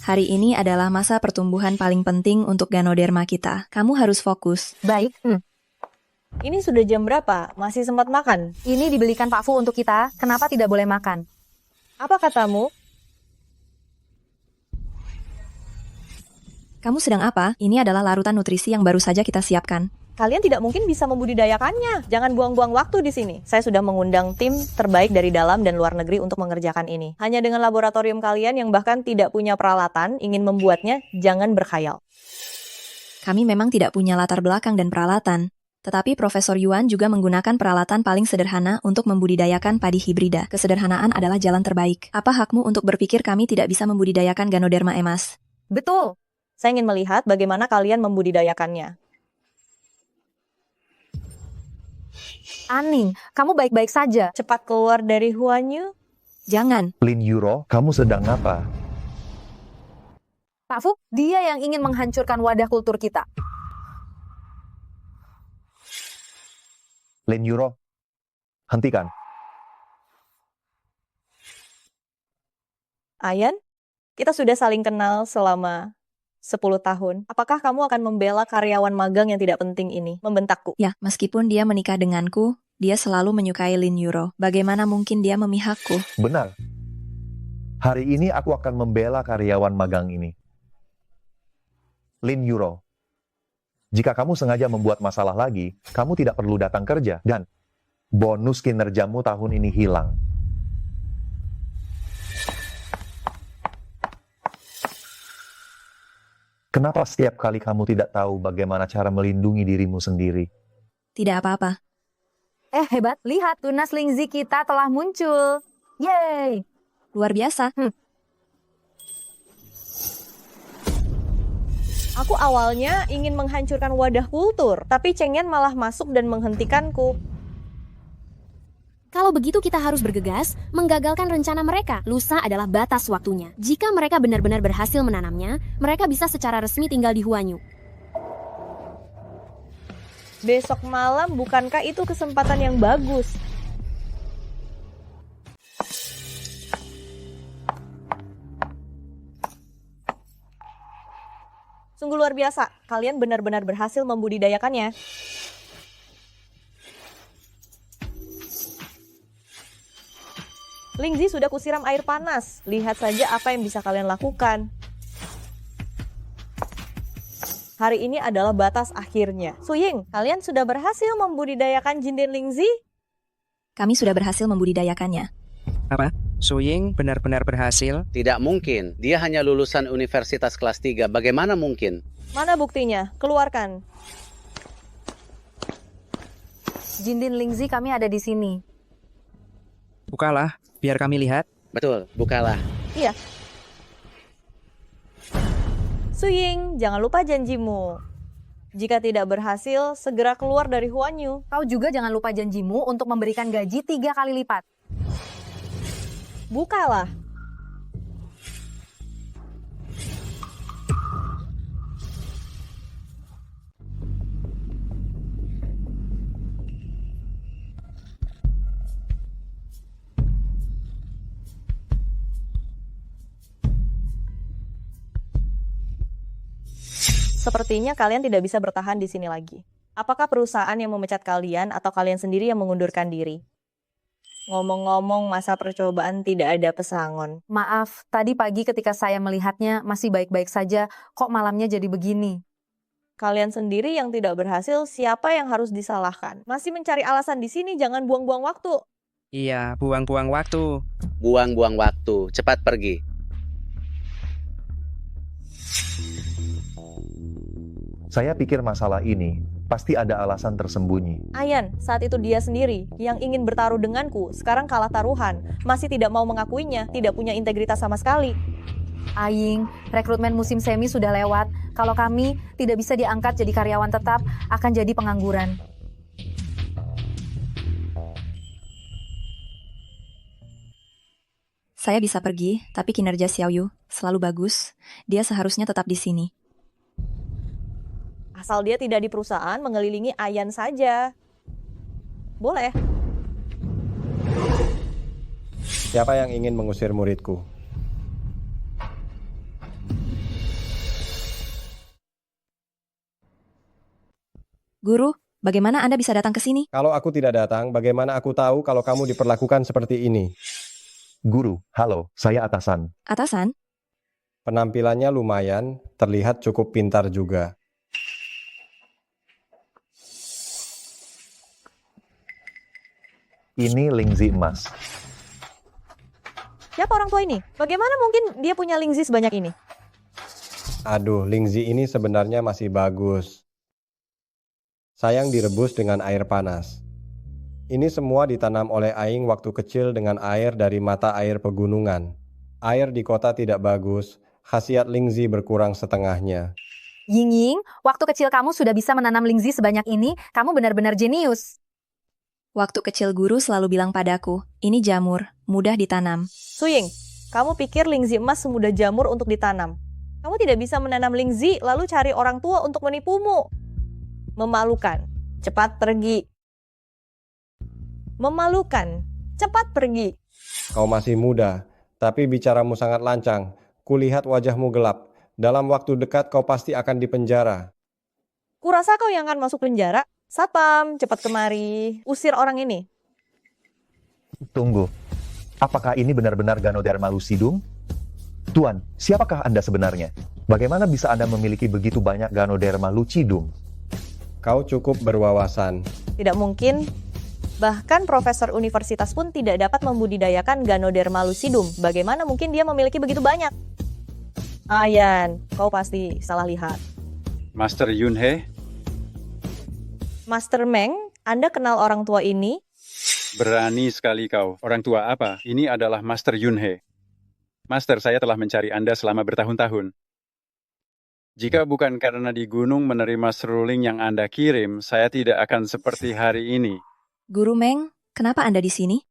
Hari ini adalah masa pertumbuhan paling penting untuk Ganoderma kita. Kamu harus fokus. Baik. Ini sudah jam berapa? Masih sempat makan? Ini dibelikan Pak Fu untuk kita. Kenapa tidak boleh makan? Apa katamu? Kamu sedang apa? Ini adalah larutan nutrisi yang baru saja kita siapkan. Kalian tidak mungkin bisa membudidayakannya. Jangan buang-buang waktu di sini. Saya sudah mengundang tim terbaik dari dalam dan luar negeri untuk mengerjakan ini. Hanya dengan laboratorium kalian yang bahkan tidak punya peralatan, ingin membuatnya, jangan berkhayal. Kami memang tidak punya latar belakang dan peralatan. Tetapi Profesor Yuan juga menggunakan peralatan paling sederhana untuk membudidayakan padi hibrida. Kesederhanaan adalah jalan terbaik. Apa hakmu untuk berpikir kami tidak bisa membudidayakan Ganoderma emas? Betul. Saya ingin melihat bagaimana kalian membudidayakannya. Aning, kamu baik-baik saja. Cepat keluar dari Huanyu. Jangan. Lin Yuro, kamu sedang apa? Pak Fu, dia yang ingin menghancurkan wadah kultur kita. Lin Yuro, hentikan. Ayan, kita sudah saling kenal selama 10 tahun. Apakah kamu akan membela karyawan magang yang tidak penting ini? Membentakku. Ya, meskipun dia menikah denganku, dia selalu menyukai Lin Yuro. Bagaimana mungkin dia memihakku? Benar. Hari ini aku akan membela karyawan magang ini. Lin Yuro, jika kamu sengaja membuat masalah lagi, kamu tidak perlu datang kerja, dan bonus kinerjamu tahun ini hilang. Kenapa setiap kali kamu tidak tahu bagaimana cara melindungi dirimu sendiri? Tidak apa-apa. Hebat, lihat tunas Lingzi kita telah muncul. Yeay! Luar biasa. Aku awalnya ingin menghancurkan wadah kultur, tapi Cheng Yan malah masuk dan menghentikanku. Kalau begitu kita harus bergegas, menggagalkan rencana mereka. Lusa adalah batas waktunya. Jika mereka benar-benar berhasil menanamnya, mereka bisa secara resmi tinggal di Huanyu. Besok malam, bukankah itu kesempatan yang bagus? Sungguh luar biasa, kalian benar-benar berhasil membudidayakannya. Lingzi sudah kusiram air panas. Lihat saja apa yang bisa kalian lakukan. Hari ini adalah batas akhirnya. Suying, kalian sudah berhasil membudidayakan Jinden Lingzi? Kami sudah berhasil membudidayakannya. Apa? Suying benar-benar berhasil? Tidak mungkin. Dia hanya lulusan universitas kelas 3. Bagaimana mungkin? Mana buktinya? Keluarkan. Jindin Lingzi, kami ada di sini. Bukalah, biar kami lihat. Betul, bukalah. Iya. Suying, jangan lupa janjimu. Jika tidak berhasil, segera keluar dari Huanyu. Kau juga jangan lupa janjimu untuk memberikan gaji 3 kali lipat. Bukalah. Sepertinya kalian tidak bisa bertahan di sini lagi. Apakah perusahaan yang memecat kalian atau kalian sendiri yang mengundurkan diri? Ngomong-ngomong, masa percobaan tidak ada pesangon. Maaf, tadi pagi ketika saya melihatnya masih baik-baik saja, kok malamnya jadi begini? Kalian sendiri yang tidak berhasil, siapa yang harus disalahkan? Masih mencari alasan di sini, jangan buang-buang waktu. Iya, buang-buang waktu. Buang-buang waktu. Cepat pergi. Saya pikir masalah ini pasti ada alasan tersembunyi. Ayan, saat itu dia sendiri yang ingin bertaruh denganku, sekarang kalah taruhan. Masih tidak mau mengakuinya, tidak punya integritas sama sekali. Aying, rekrutmen musim semi sudah lewat. Kalau kami tidak bisa diangkat jadi karyawan tetap, akan jadi pengangguran. Saya bisa pergi, tapi kinerja Xiaoyu selalu bagus. Dia seharusnya tetap di sini. Asal dia tidak di perusahaan, mengelilingi Ayan saja. Boleh. Siapa yang ingin mengusir muridku? Guru, bagaimana Anda bisa datang ke sini? Kalau aku tidak datang, bagaimana aku tahu kalau kamu diperlakukan seperti ini? Guru, halo, saya atasan. Atasan? Penampilannya lumayan, terlihat cukup pintar juga. Ini Lingzi emas. Siapa orang tua ini? Bagaimana mungkin dia punya Lingzi sebanyak ini? Aduh, Lingzi ini sebenarnya masih bagus. sayang direbus dengan air panas. Ini semua ditanam oleh Aing waktu kecil dengan air dari mata air pegunungan. Air di kota tidak bagus, khasiat Lingzi berkurang setengahnya. Ying, waktu kecil kamu sudah bisa menanam lingzi sebanyak ini, kamu benar-benar jenius. Waktu kecil guru selalu bilang padaku, ini jamur, mudah ditanam. Suying, kamu pikir lingzi emas semudah jamur untuk ditanam? Kamu tidak bisa menanam lingzi lalu cari orang tua untuk menipumu. Memalukan. Cepat pergi. Memalukan. Cepat pergi. Kau masih muda, tapi bicaramu sangat lancang. Kulihat wajahmu gelap. Dalam waktu dekat kau pasti akan dipenjara. Kurasa kau yang akan masuk penjara? Satpam, cepat kemari. Usir orang ini. Tunggu, apakah ini benar-benar Ganoderma lucidum? Tuan, siapakah Anda sebenarnya? Bagaimana bisa Anda memiliki begitu banyak Ganoderma lucidum? Kau cukup berwawasan. Tidak mungkin. Bahkan profesor universitas pun tidak dapat membudidayakan Ganoderma lucidum. Bagaimana mungkin dia memiliki begitu banyak? Ayan, kau pasti salah lihat. Master Yunhe, Master Meng, Anda kenal orang tua ini? berani sekali kau. Orang tua apa? Ini adalah Master Yunhe. Master, saya telah mencari Anda selama bertahun-tahun. Jika bukan karena di gunung menerima seruling yang Anda kirim, saya tidak akan seperti hari ini. Guru Meng, kenapa Anda di sini?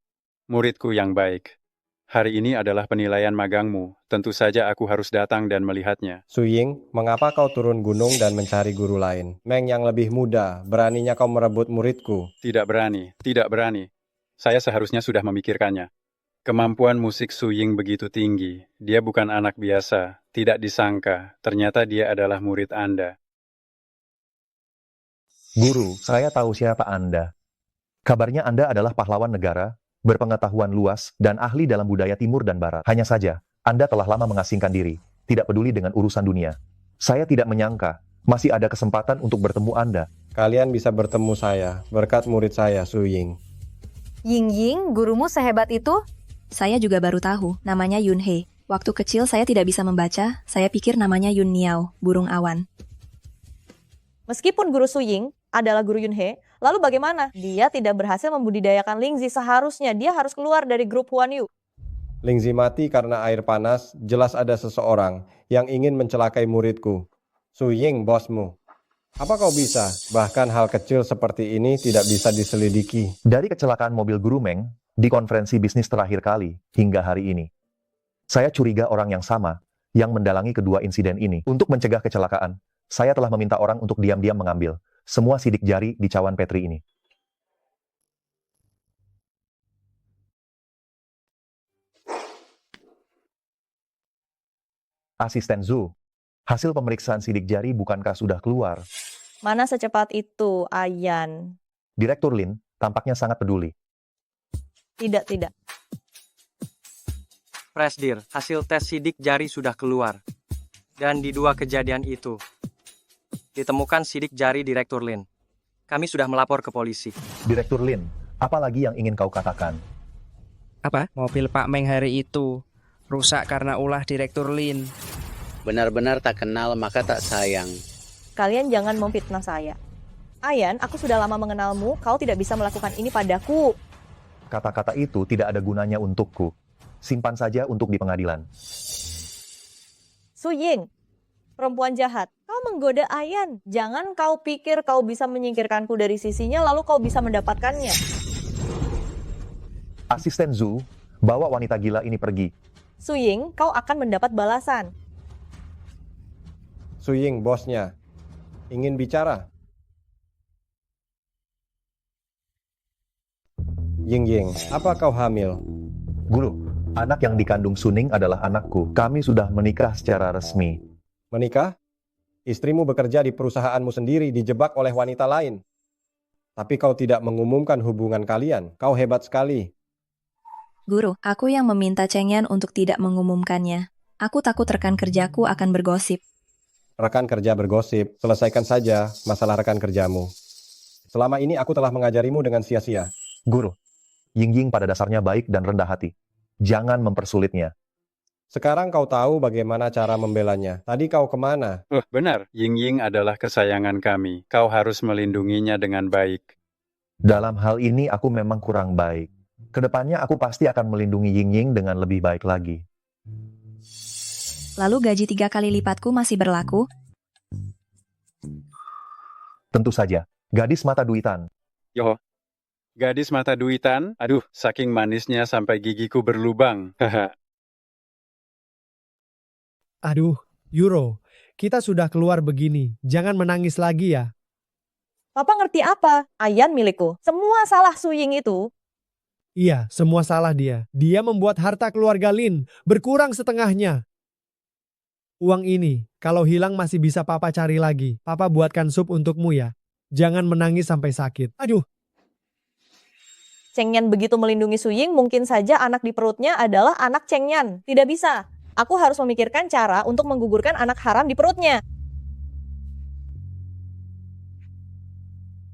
Muridku yang baik. Hari ini adalah penilaian magangmu. Tentu saja aku harus datang dan melihatnya. Suying, mengapa kau turun gunung dan mencari guru lain? Meng yang lebih muda, beraninya kau merebut muridku. Tidak berani, tidak berani. Saya seharusnya sudah memikirkannya. Kemampuan musik Suying begitu tinggi. Dia bukan anak biasa. Tidak disangka, ternyata dia adalah murid Anda. Guru, saya tahu siapa Anda. Kabarnya Anda adalah pahlawan negara, berpengetahuan luas, dan ahli dalam budaya timur dan barat. Hanya saja, Anda telah lama mengasingkan diri, tidak peduli dengan urusan dunia. Saya tidak menyangka, masih ada kesempatan untuk bertemu Anda. Kalian bisa bertemu saya, berkat murid saya, Suying. Ying, gurumu sehebat itu? Saya juga baru tahu, namanya Yunhe. Waktu kecil saya tidak bisa membaca, saya pikir namanya Yun Niao, burung awan. Meskipun guru Suying adalah guru Yunhe, lalu bagaimana? Dia tidak berhasil membudidayakan Lingzi, seharusnya dia harus keluar dari grup Huan Yu. Lingzi mati karena air panas, jelas ada seseorang yang ingin mencelakai muridku. Suying, bosmu. Apa kau bisa? Bahkan hal kecil seperti ini tidak bisa diselidiki. Dari kecelakaan mobil Guru Meng, di konferensi bisnis terakhir kali, hingga hari ini. Saya curiga orang yang sama, yang mendalangi kedua insiden ini. Untuk mencegah kecelakaan, saya telah meminta orang untuk diam-diam mengambil semua sidik jari di cawan Petri ini. Asisten Zhu, hasil pemeriksaan sidik jari bukankah sudah keluar? Mana secepat itu, Ayan? Direktur Lin tampaknya sangat peduli. Tidak. Presdir, hasil tes sidik jari sudah keluar. Dan di dua kejadian itu, ditemukan sidik jari Direktur Lin. Kami sudah melapor ke polisi. Direktur Lin, apa lagi yang ingin kau katakan? Apa? Mobil Pak Meng hari itu rusak karena ulah Direktur Lin. Benar-benar tak kenal maka tak sayang. Kalian jangan memfitnah saya. Ayan, aku sudah lama mengenalmu, kau tidak bisa melakukan ini padaku. Kata-kata itu tidak ada gunanya untukku. Simpan saja untuk di pengadilan. Suying, perempuan jahat, kau menggoda Ayan. Jangan kau pikir kau bisa menyingkirkanku dari sisinya lalu kau bisa mendapatkannya. Asisten Zhu, bawa wanita gila ini pergi. Suying, kau akan mendapat balasan. Suying, bosnya. Ingin bicara? Ying, apa kau hamil? Guru, anak yang dikandung Suning adalah anakku. Kami sudah menikah secara resmi. Menikah? Istrimu bekerja di perusahaanmu sendiri, dijebak oleh wanita lain. Tapi kau tidak mengumumkan hubungan kalian. Kau hebat sekali. Guru, aku yang meminta Cheng Yan untuk tidak mengumumkannya. Aku takut rekan kerjaku akan bergosip. Rekan kerja bergosip, selesaikan saja masalah rekan kerjamu. Selama ini aku telah mengajarimu dengan sia-sia. Guru, Ying pada dasarnya baik dan rendah hati. Jangan mempersulitnya. Sekarang kau tahu bagaimana cara membelanya. Tadi kau kemana? Benar. Ying Ying adalah kesayangan kami. Kau harus melindunginya dengan baik. Dalam hal ini aku memang kurang baik. Kedepannya aku pasti akan melindungi Ying Ying dengan lebih baik lagi. Lalu gaji 3 kali lipatku masih berlaku? Tentu saja. Gadis mata duitan. Yoh, gadis mata duitan? Aduh, saking manisnya sampai gigiku berlubang. Haha. Aduh, Euro, kita sudah keluar begini. Jangan menangis lagi ya. Papa ngerti apa? Ayan milikku. Semua salah Su Ying itu. Iya, semua salah dia. Dia membuat harta keluarga Lin berkurang setengahnya. Uang ini, kalau hilang masih bisa Papa cari lagi. Papa buatkan sup untukmu ya. Jangan menangis sampai sakit. Aduh. Cheng Yan begitu melindungi Su Ying, mungkin saja anak di perutnya adalah anak Cheng Yan. Tidak bisa. Aku harus memikirkan cara untuk menggugurkan anak haram di perutnya.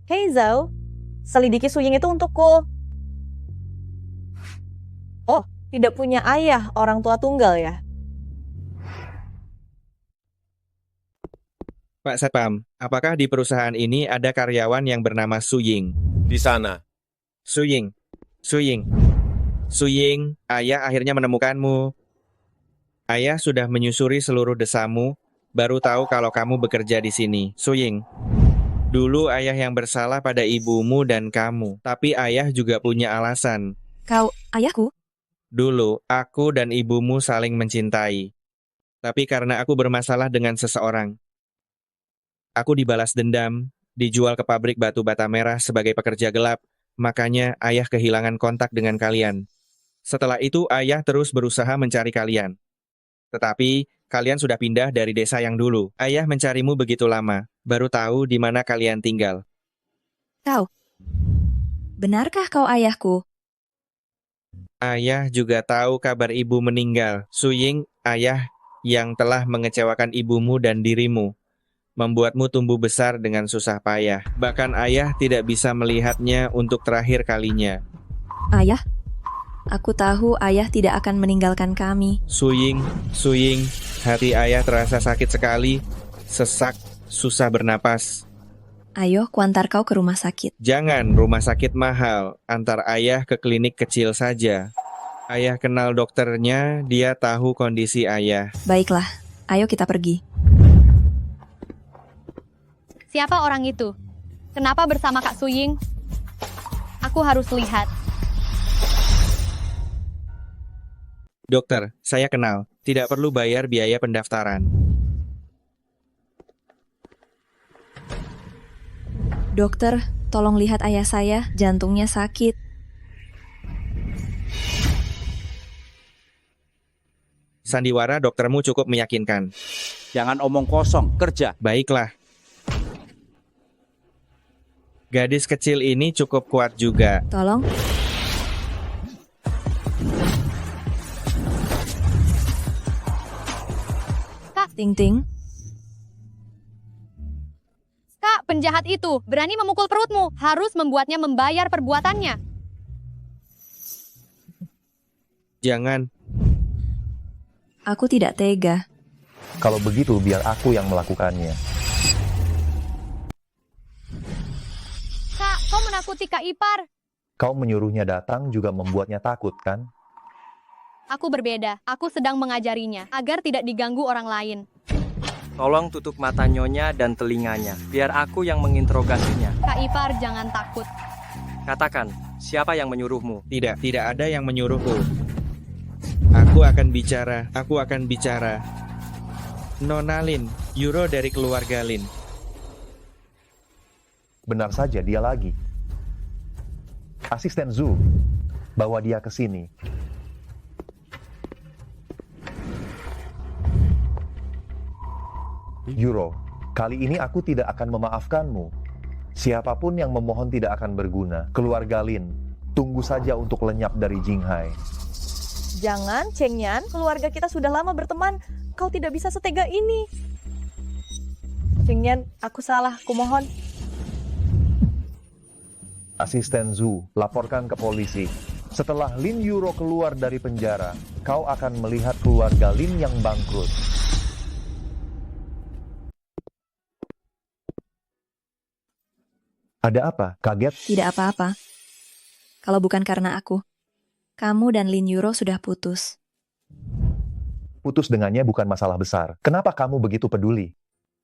Hei Zhao, selidiki Su Ying itu untukku. Oh, tidak punya ayah, orang tua tunggal ya? Pak Satpam, apakah di perusahaan ini ada karyawan yang bernama Su Ying? Di sana. Su Ying, Su Ying, Su Ying, ayah akhirnya menemukanmu. Ayah sudah menyusuri seluruh desamu, baru tahu kalau kamu bekerja di sini. Su Ying, dulu ayah yang bersalah pada ibumu dan kamu, tapi ayah juga punya alasan. Kau, ayahku? Dulu, aku dan ibumu saling mencintai. Tapi karena aku bermasalah dengan seseorang, aku dibalas dendam, dijual ke pabrik batu bata merah sebagai pekerja gelap, makanya ayah kehilangan kontak dengan kalian. Setelah itu ayah terus berusaha mencari kalian. Tetapi, kalian sudah pindah dari desa yang dulu. Ayah mencarimu begitu lama, baru tahu di mana kalian tinggal. Kau, benarkah kau ayahku? Ayah juga tahu kabar ibu meninggal. Su Ying, ayah yang telah mengecewakan ibumu dan dirimu, membuatmu tumbuh besar dengan susah payah. Bahkan ayah tidak bisa melihatnya untuk terakhir kalinya. Ayah? Aku tahu ayah tidak akan meninggalkan kami. Su Ying, hati ayah terasa sakit sekali, sesak, susah bernapas. Ayo, kuantar kau ke rumah sakit. Jangan, rumah sakit mahal. Antar ayah ke klinik kecil saja. Ayah kenal dokternya, dia tahu kondisi ayah. Baiklah, ayo kita pergi. Siapa orang itu? Kenapa bersama Kak Su Ying? Aku harus lihat. Dokter, saya kenal. Tidak perlu bayar biaya pendaftaran. Dokter, tolong lihat ayah saya, jantungnya sakit. Sandiwara doktermu cukup meyakinkan. Jangan omong kosong, kerja. Baiklah. Gadis kecil ini cukup kuat juga. Tolong. Kak. Ting-ting. Kak, penjahat itu berani memukul perutmu. Harus membuatnya membayar perbuatannya. Jangan. Aku tidak tega. Kalau begitu, biar aku yang melakukannya. Kak, kau menakuti Kak Ipar. Kau menyuruhnya datang juga membuatnya takut, kan? Aku berbeda. Aku sedang mengajarinya agar tidak diganggu orang lain. Tolong tutup mata nyonya dan telinganya, biar aku yang menginterogasinya. Kak Ipar, jangan takut. Katakan, siapa yang menyuruhmu? Tidak ada yang menyuruhku. Aku akan bicara. Nona Lin, Euro dari keluarga Lin. Benar saja, dia lagi. Asisten Zhu, bawa dia ke sini. Euro, kali ini aku tidak akan memaafkanmu. Siapapun yang memohon tidak akan berguna. Keluarga Lin, tunggu saja untuk lenyap dari Jinghai. Jangan, Cheng Yan, keluarga kita sudah lama berteman. Kau tidak bisa setega ini. Cheng Yan, aku salah, kumohon. Asisten Zhu, laporkan ke polisi. Setelah Lin Yuro keluar dari penjara, kau akan melihat keluarga Lin yang bangkrut. Ada apa? Kaget? Tidak apa-apa. Kalau bukan karena aku, kamu dan Lin Yuro sudah putus. Putus dengannya bukan masalah besar. Kenapa kamu begitu peduli?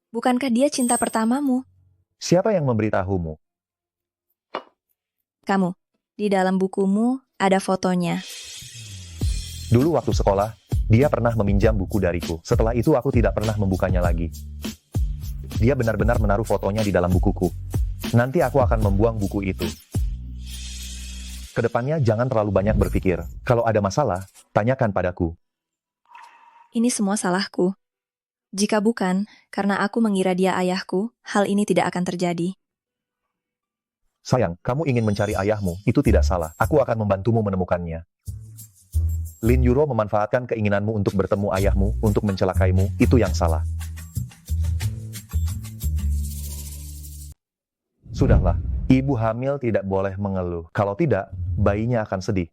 Bukankah dia cinta pertamamu? Siapa yang memberitahumu? Kamu. Di dalam bukumu ada fotonya. Dulu waktu sekolah, dia pernah meminjam buku dariku. Setelah itu aku tidak pernah membukanya lagi. Dia benar-benar menaruh fotonya di dalam bukuku. Nanti aku akan membuang buku itu. Kedepannya jangan terlalu banyak berpikir. Kalau ada masalah, tanyakan padaku. Ini semua salahku. Jika bukan, karena aku mengira dia ayahku, hal ini tidak akan terjadi. Sayang, kamu ingin mencari ayahmu, itu tidak salah. Aku akan membantumu menemukannya. Lin Yuro memanfaatkan keinginanmu untuk bertemu ayahmu, untuk mencelakaimu, itu yang salah. Sudahlah, ibu hamil tidak boleh mengeluh. Kalau tidak, bayinya akan sedih.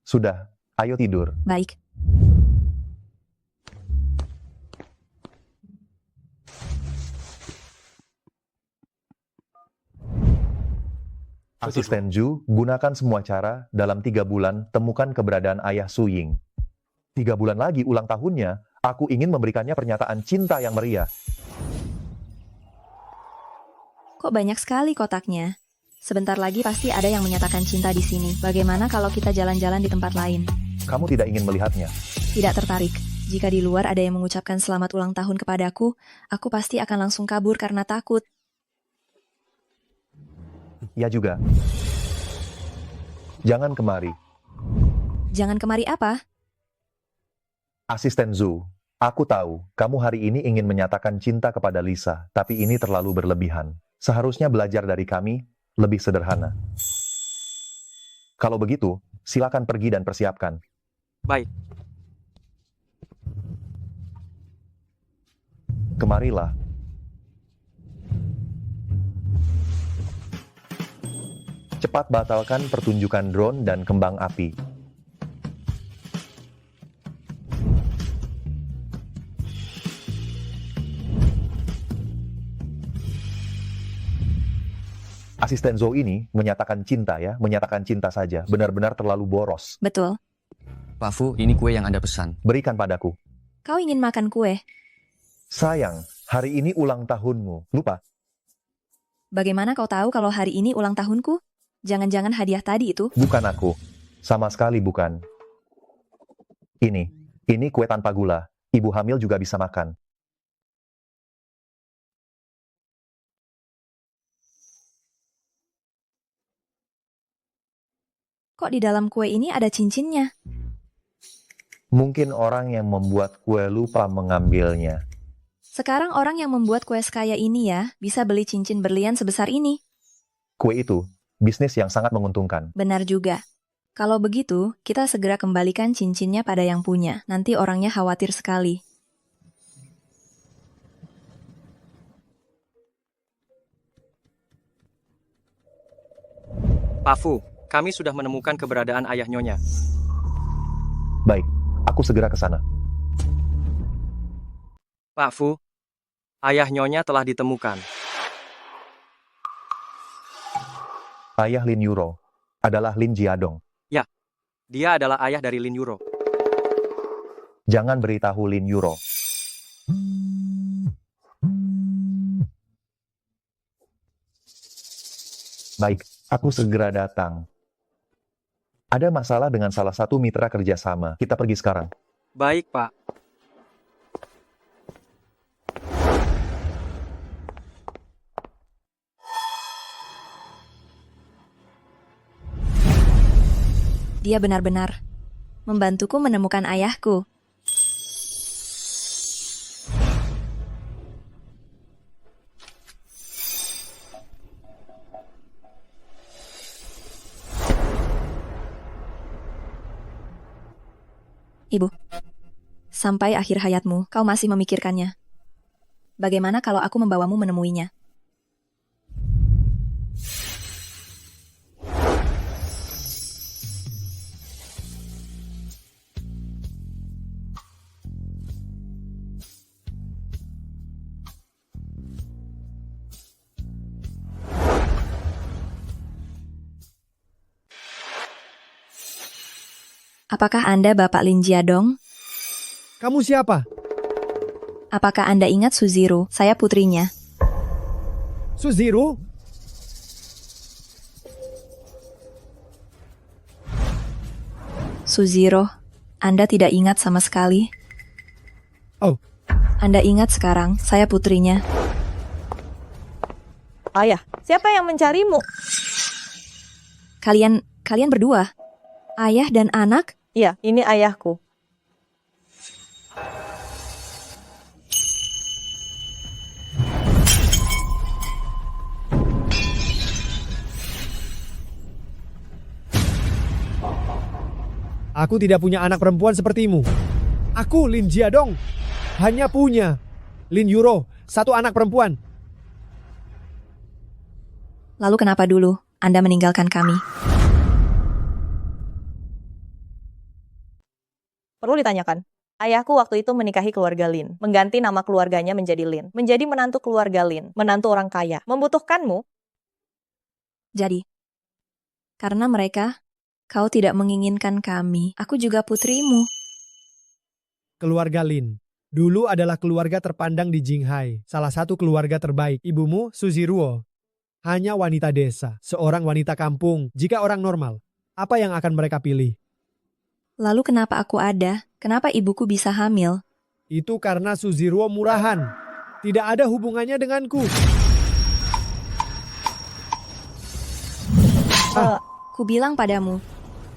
Sudah, ayo tidur. Baik. Asisten Ju, gunakan semua cara, dalam 3 bulan, temukan keberadaan ayah Su Ying. 3 bulan lagi ulang tahunnya, aku ingin memberikannya pernyataan cinta yang meriah. Kok banyak sekali kotaknya? Sebentar lagi pasti ada yang menyatakan cinta di sini. Bagaimana kalau kita jalan-jalan di tempat lain? Kamu tidak ingin melihatnya? Tidak tertarik. Jika di luar ada yang mengucapkan selamat ulang tahun kepadaku, aku pasti akan langsung kabur karena takut. Ya juga. Jangan kemari. Jangan kemari apa? Asisten Zu, aku tahu, kamu hari ini ingin menyatakan cinta kepada Lisa, tapi ini terlalu berlebihan. Seharusnya belajar dari kami, lebih sederhana. Kalau begitu, silakan pergi dan persiapkan. Baik. Kemarilah. Cepat batalkan pertunjukan drone dan kembang api. Asisten Zhou ini menyatakan cinta ya, menyatakan cinta saja. Benar-benar terlalu boros. Betul. Pak Fu, ini kue yang Anda pesan. Berikan padaku. Kau ingin makan kue? Sayang, hari ini ulang tahunmu. Lupa? Bagaimana kau tahu kalau hari ini ulang tahunku? Jangan-jangan hadiah tadi itu? Bukan aku. Sama sekali bukan. Ini kue tanpa gula. Ibu hamil juga bisa makan. Kok di dalam kue ini ada cincinnya? Mungkin orang yang membuat kue lupa mengambilnya. Sekarang orang yang membuat kue sekaya ini ya, bisa beli cincin berlian sebesar ini. Kue itu, bisnis yang sangat menguntungkan. Benar juga. Kalau begitu, kita segera kembalikan cincinnya pada yang punya. Nanti orangnya khawatir sekali. Pak Fu, kami sudah menemukan keberadaan ayah Nyonya. Baik, aku segera ke sana. Pak Fu, ayah Nyonya telah ditemukan. Ayah Lin Yuro adalah Lin Jiadong. Ya, dia adalah ayah dari Lin Yuro. Jangan beritahu Lin Yuro. Baik, aku segera datang. Ada masalah dengan salah satu mitra kerjasama. Kita pergi sekarang. Baik, Pak. Dia benar-benar membantuku menemukan ayahku. Ibu, sampai akhir hayatmu, kau masih memikirkannya. Bagaimana kalau aku membawamu menemuinya? Apakah Anda Bapak Lin Jiadong? Kamu siapa? Apakah Anda ingat Suziro? Saya putrinya. Suziro? Suziro, Anda tidak ingat sama sekali? Oh. Anda ingat sekarang, saya putrinya. Ayah, siapa yang mencarimu? Kalian berdua? Ayah dan anak? Iya, ini ayahku. Aku tidak punya anak perempuan sepertimu. Aku, Lin Jiadong, hanya punya Lin Yuro, satu anak perempuan. Lalu kenapa dulu Anda meninggalkan kami? Perlu ditanyakan. Ayahku waktu itu menikahi keluarga Lin, mengganti nama keluarganya menjadi Lin, menjadi menantu keluarga Lin, menantu orang kaya. Membutuhkanmu? Jadi, karena mereka, kau tidak menginginkan kami. Aku juga putrimu. Keluarga Lin. Dulu adalah keluarga terpandang di Jinghai. Salah satu keluarga terbaik. Ibumu, Suziruo. Hanya wanita desa. Seorang wanita kampung. Jika orang normal, apa yang akan mereka pilih? Lalu kenapa aku ada? Kenapa ibuku bisa hamil? Itu karena Suziruo murahan. Tidak ada hubungannya denganku. Ku bilang padamu,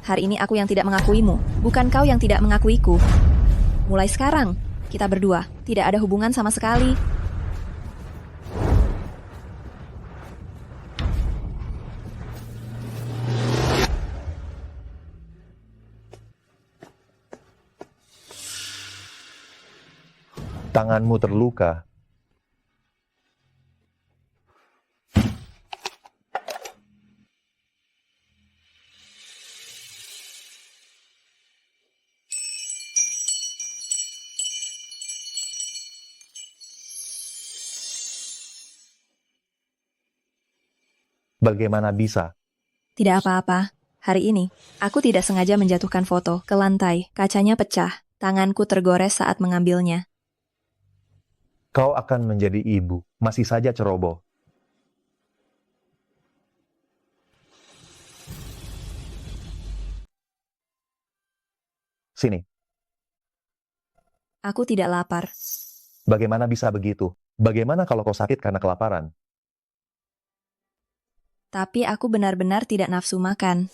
hari ini aku yang tidak mengakuimu, bukan kau yang tidak mengakuiku. Mulai sekarang, kita berdua tidak ada hubungan sama sekali. Tanganmu terluka. Bagaimana bisa? Tidak apa-apa. Hari ini, aku tidak sengaja menjatuhkan foto ke lantai. Kacanya pecah. Tanganku tergores saat mengambilnya. Kau akan menjadi ibu, masih saja ceroboh. Sini. Aku tidak lapar. Bagaimana bisa begitu? Bagaimana kalau kau sakit karena kelaparan? Tapi aku benar-benar tidak nafsu makan.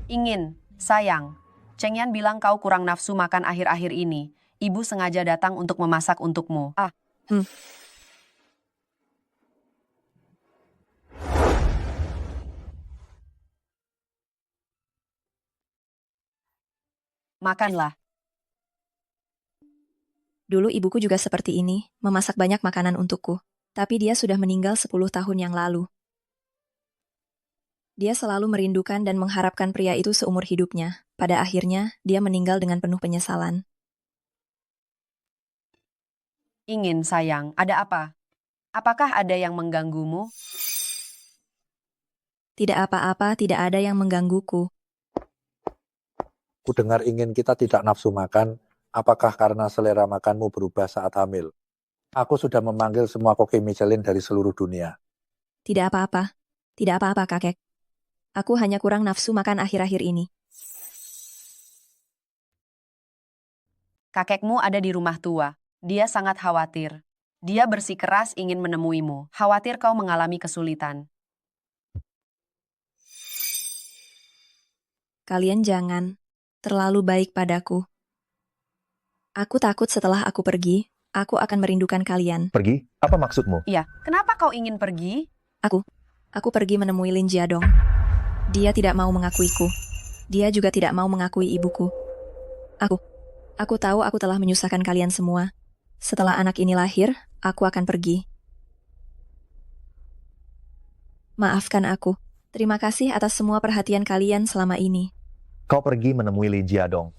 Ingin, sayang. Cheng Yan bilang kau kurang nafsu makan akhir-akhir ini. Ibu sengaja datang untuk memasak untukmu. Makanlah. Dulu ibuku juga seperti ini, memasak banyak makanan untukku. Tapi dia sudah meninggal 10 tahun yang lalu. Dia selalu merindukan dan mengharapkan pria itu seumur hidupnya. Pada akhirnya, dia meninggal dengan penuh penyesalan. Ingin, sayang. Ada apa? Apakah ada yang mengganggumu? Tidak apa-apa, tidak ada yang menggangguku. Ku dengar ingin kita tidak nafsu makan, apakah karena selera makanmu berubah saat hamil? Aku sudah memanggil semua koki Michelin dari seluruh dunia. Tidak apa-apa. Tidak apa-apa, kakek. Aku hanya kurang nafsu makan akhir-akhir ini. Kakekmu ada di rumah tua. Dia sangat khawatir. Dia bersikeras ingin menemuimu. Khawatir kau mengalami kesulitan. Kalian jangan terlalu baik padaku. Aku takut setelah aku pergi, aku akan merindukan kalian. Pergi? Apa maksudmu? Iya, kenapa kau ingin pergi? Aku pergi menemui Lin Jiadong. Dia tidak mau mengakuiku. Dia juga tidak mau mengakui ibuku. Aku tahu aku telah menyusahkan kalian semua. Setelah anak ini lahir, aku akan pergi. Maafkan aku. Terima kasih atas semua perhatian kalian selama ini. Kau pergi menemui Lin Jiadong.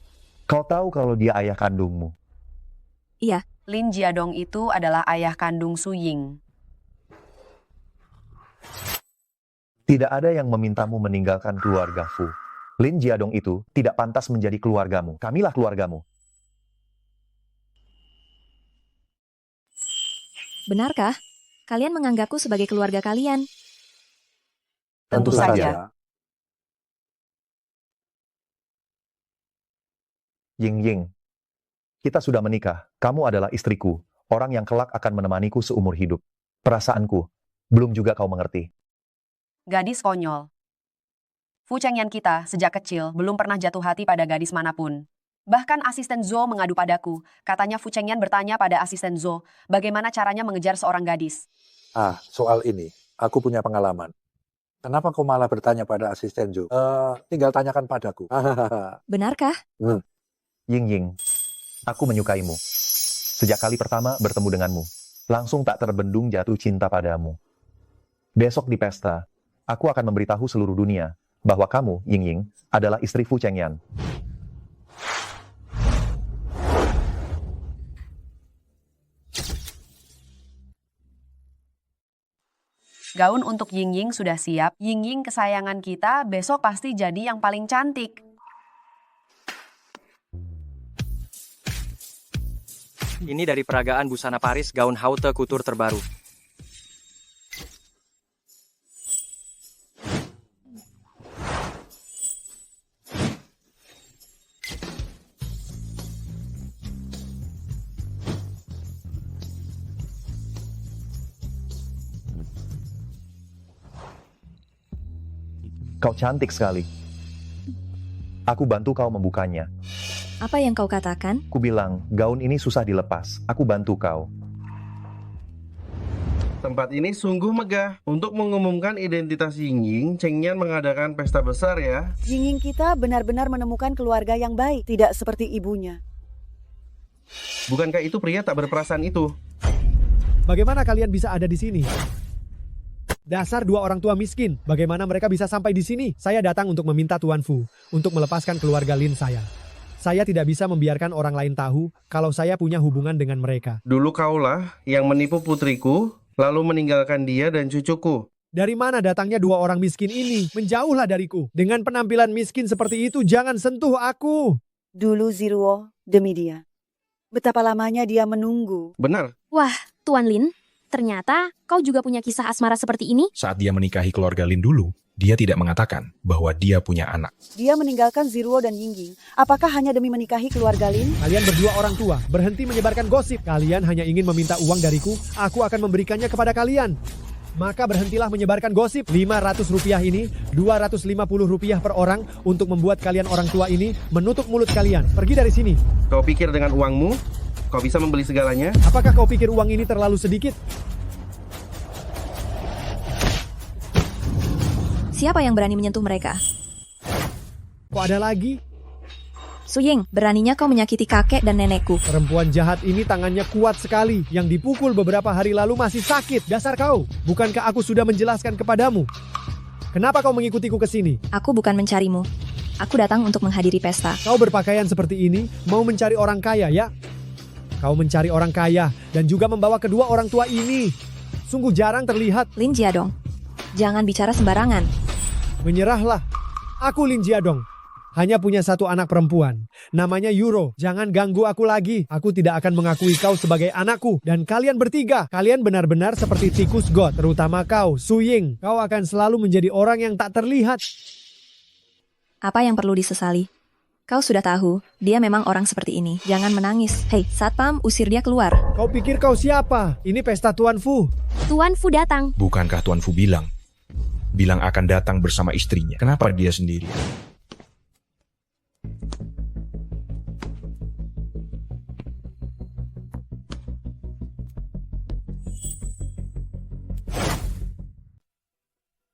Kau tahu kalau dia ayah kandungmu. Iya. Lin Jiadong itu adalah ayah kandung Su Ying. Tidak ada yang memintamu meninggalkan keluarga Fu. Lin Jiadong itu tidak pantas menjadi keluargamu. Kamilah keluargamu. Benarkah? Kalian menganggapku sebagai keluarga kalian? Tentu saja. Ying, kita sudah menikah. Kamu adalah istriku, orang yang kelak akan menemaniku seumur hidup. Perasaanku, belum juga kau mengerti. Gadis konyol. Fu Chengyan kita sejak kecil belum pernah jatuh hati pada gadis manapun. Bahkan asisten Zhou mengadu padaku. Katanya Fu Chengyan bertanya pada asisten Zhou bagaimana caranya mengejar seorang gadis. Soal ini, aku punya pengalaman. Kenapa kau malah bertanya pada asisten Zhou? Tinggal tanyakan padaku. Benarkah? Ying, aku menyukaimu. Sejak kali pertama bertemu denganmu, langsung tak terbendung jatuh cinta padamu. Besok di pesta, aku akan memberitahu seluruh dunia bahwa kamu, Ying, adalah istri Fu Chengyan. Gaun untuk Ying sudah siap. Ying kesayangan kita besok pasti jadi yang paling cantik. Ini dari peragaan busana Paris gaun haute couture terbaru. Kau cantik sekali. Aku bantu kau membukanya. Apa yang kau katakan? Ku bilang, gaun ini susah dilepas. Aku bantu kau. Tempat ini sungguh megah. Untuk mengumumkan identitas Ying, Chengyan mengadakan pesta besar ya. Ying kita benar-benar menemukan keluarga yang baik, tidak seperti ibunya. Bukankah itu pria tak berperasaan itu? Bagaimana kalian bisa ada di sini? Dasar dua orang tua miskin. Bagaimana mereka bisa sampai di sini? Saya datang untuk meminta Tuan Fu untuk melepaskan keluarga Lin saya. Saya tidak bisa membiarkan orang lain tahu kalau saya punya hubungan dengan mereka. Dulu kaulah yang menipu putriku, lalu meninggalkan dia dan cucuku. Dari mana datangnya dua orang miskin ini? Menjauhlah dariku. Dengan penampilan miskin seperti itu, jangan sentuh aku. Dulu Ziruo demi dia. Betapa lamanya dia menunggu. Benar. Wah, Tuan Lin, ternyata kau juga punya kisah asmara seperti ini? Saat dia menikahi keluarga Lin dulu, dia tidak mengatakan bahwa dia punya anak. Dia meninggalkan Ziruo dan Yingying. Apakah hanya demi menikahi keluarga Lin? Kalian berdua orang tua, berhenti menyebarkan gosip. Kalian hanya ingin meminta uang dariku, aku akan memberikannya kepada kalian. Maka berhentilah menyebarkan gosip. 500 rupiah ini, 250 rupiah per orang untuk membuat kalian orang tua ini menutup mulut kalian. Pergi dari sini. Kau pikir dengan uangmu, kau bisa membeli segalanya? Apakah kau pikir uang ini terlalu sedikit? Siapa yang berani menyentuh mereka? Kok ada lagi? Su Ying, beraninya kau menyakiti kakek dan nenekku. Perempuan jahat ini tangannya kuat sekali. Yang dipukul beberapa hari lalu masih sakit. Dasar kau, bukankah aku sudah menjelaskan kepadamu? Kenapa kau mengikutiku ke sini? Aku bukan mencarimu. Aku datang untuk menghadiri pesta. Kau berpakaian seperti ini, mau mencari orang kaya ya? Kau mencari orang kaya dan juga membawa kedua orang tua ini. Sungguh jarang terlihat. Lin Jiadong, jangan bicara sembarangan. Menyerahlah. Aku Lin Jiadong. Hanya punya satu anak perempuan. Namanya Yuro. Jangan ganggu aku lagi. Aku tidak akan mengakui kau sebagai anakku. Dan kalian bertiga, kalian benar-benar seperti tikus god. Terutama kau, Su Ying. Kau akan selalu menjadi orang yang tak terlihat. Apa yang perlu disesali? Kau sudah tahu, dia memang orang seperti ini. Jangan menangis. Hei, Satpam, usir dia keluar. Kau pikir kau siapa? Ini pesta Tuan Fu. Tuan Fu datang. Bukankah Tuan Fu bilang akan datang bersama istrinya? Kenapa dia sendiri?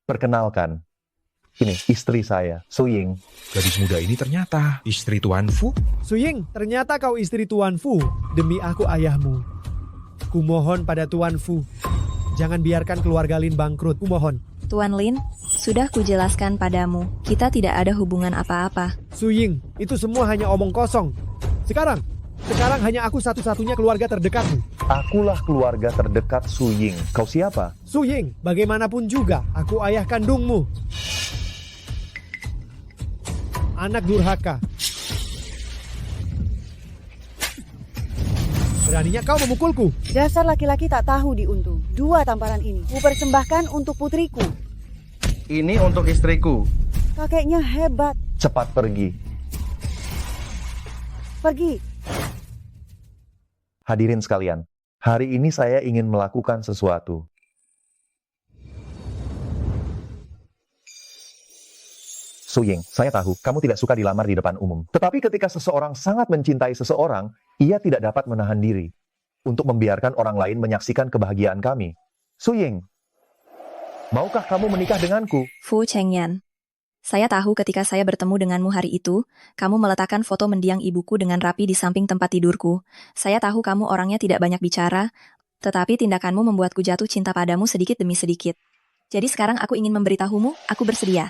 Perkenalkan, ini istri saya, Su Ying. Gadis muda ini ternyata istri Tuan Fu. Su Ying, ternyata kau istri Tuan Fu. Demi aku ayahmu. Kumohon pada Tuan Fu, jangan biarkan keluarga Lin bangkrut. Kumohon. Tuan Lin, sudah kujelaskan padamu, kita tidak ada hubungan apa-apa. Su Ying, itu semua hanya omong kosong. Sekarang, Sekarang hanya aku satu-satunya keluarga terdekatmu. Akulah keluarga terdekat Su Ying. Kau siapa? Su Ying, bagaimanapun juga, aku ayah kandungmu. Anak durhaka. Beraninya kau memukulku. Dasar laki-laki tak tahu diuntung. 2 tamparan ini kupersembahkan untuk putriku. Ini untuk istriku. Kakeknya hebat. Cepat pergi. Pergi. Hadirin sekalian, hari ini saya ingin melakukan sesuatu. Su Ying, saya tahu kamu tidak suka dilamar di depan umum. Tetapi ketika seseorang sangat mencintai seseorang, ia tidak dapat menahan diri untuk membiarkan orang lain menyaksikan kebahagiaan kami. Su Ying, maukah kamu menikah denganku? Fu Chengyan. Saya tahu ketika saya bertemu denganmu hari itu, kamu meletakkan foto mendiang ibuku dengan rapi di samping tempat tidurku. Saya tahu kamu orangnya tidak banyak bicara, tetapi tindakanmu membuatku jatuh cinta padamu sedikit demi sedikit. Jadi sekarang aku ingin memberitahumu, aku bersedia.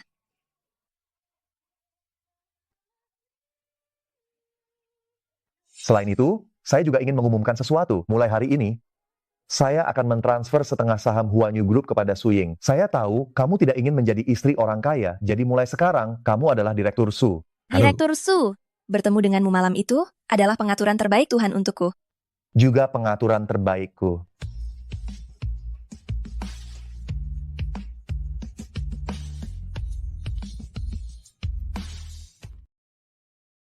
Selain itu, saya juga ingin mengumumkan sesuatu. Mulai hari ini, saya akan mentransfer setengah saham Huanyu Group kepada Su Ying. Saya tahu kamu tidak ingin menjadi istri orang kaya, jadi mulai sekarang kamu adalah Direktur Su. Direktur Su, bertemu denganmu malam itu adalah pengaturan terbaik Tuhan untukku. Juga pengaturan terbaikku.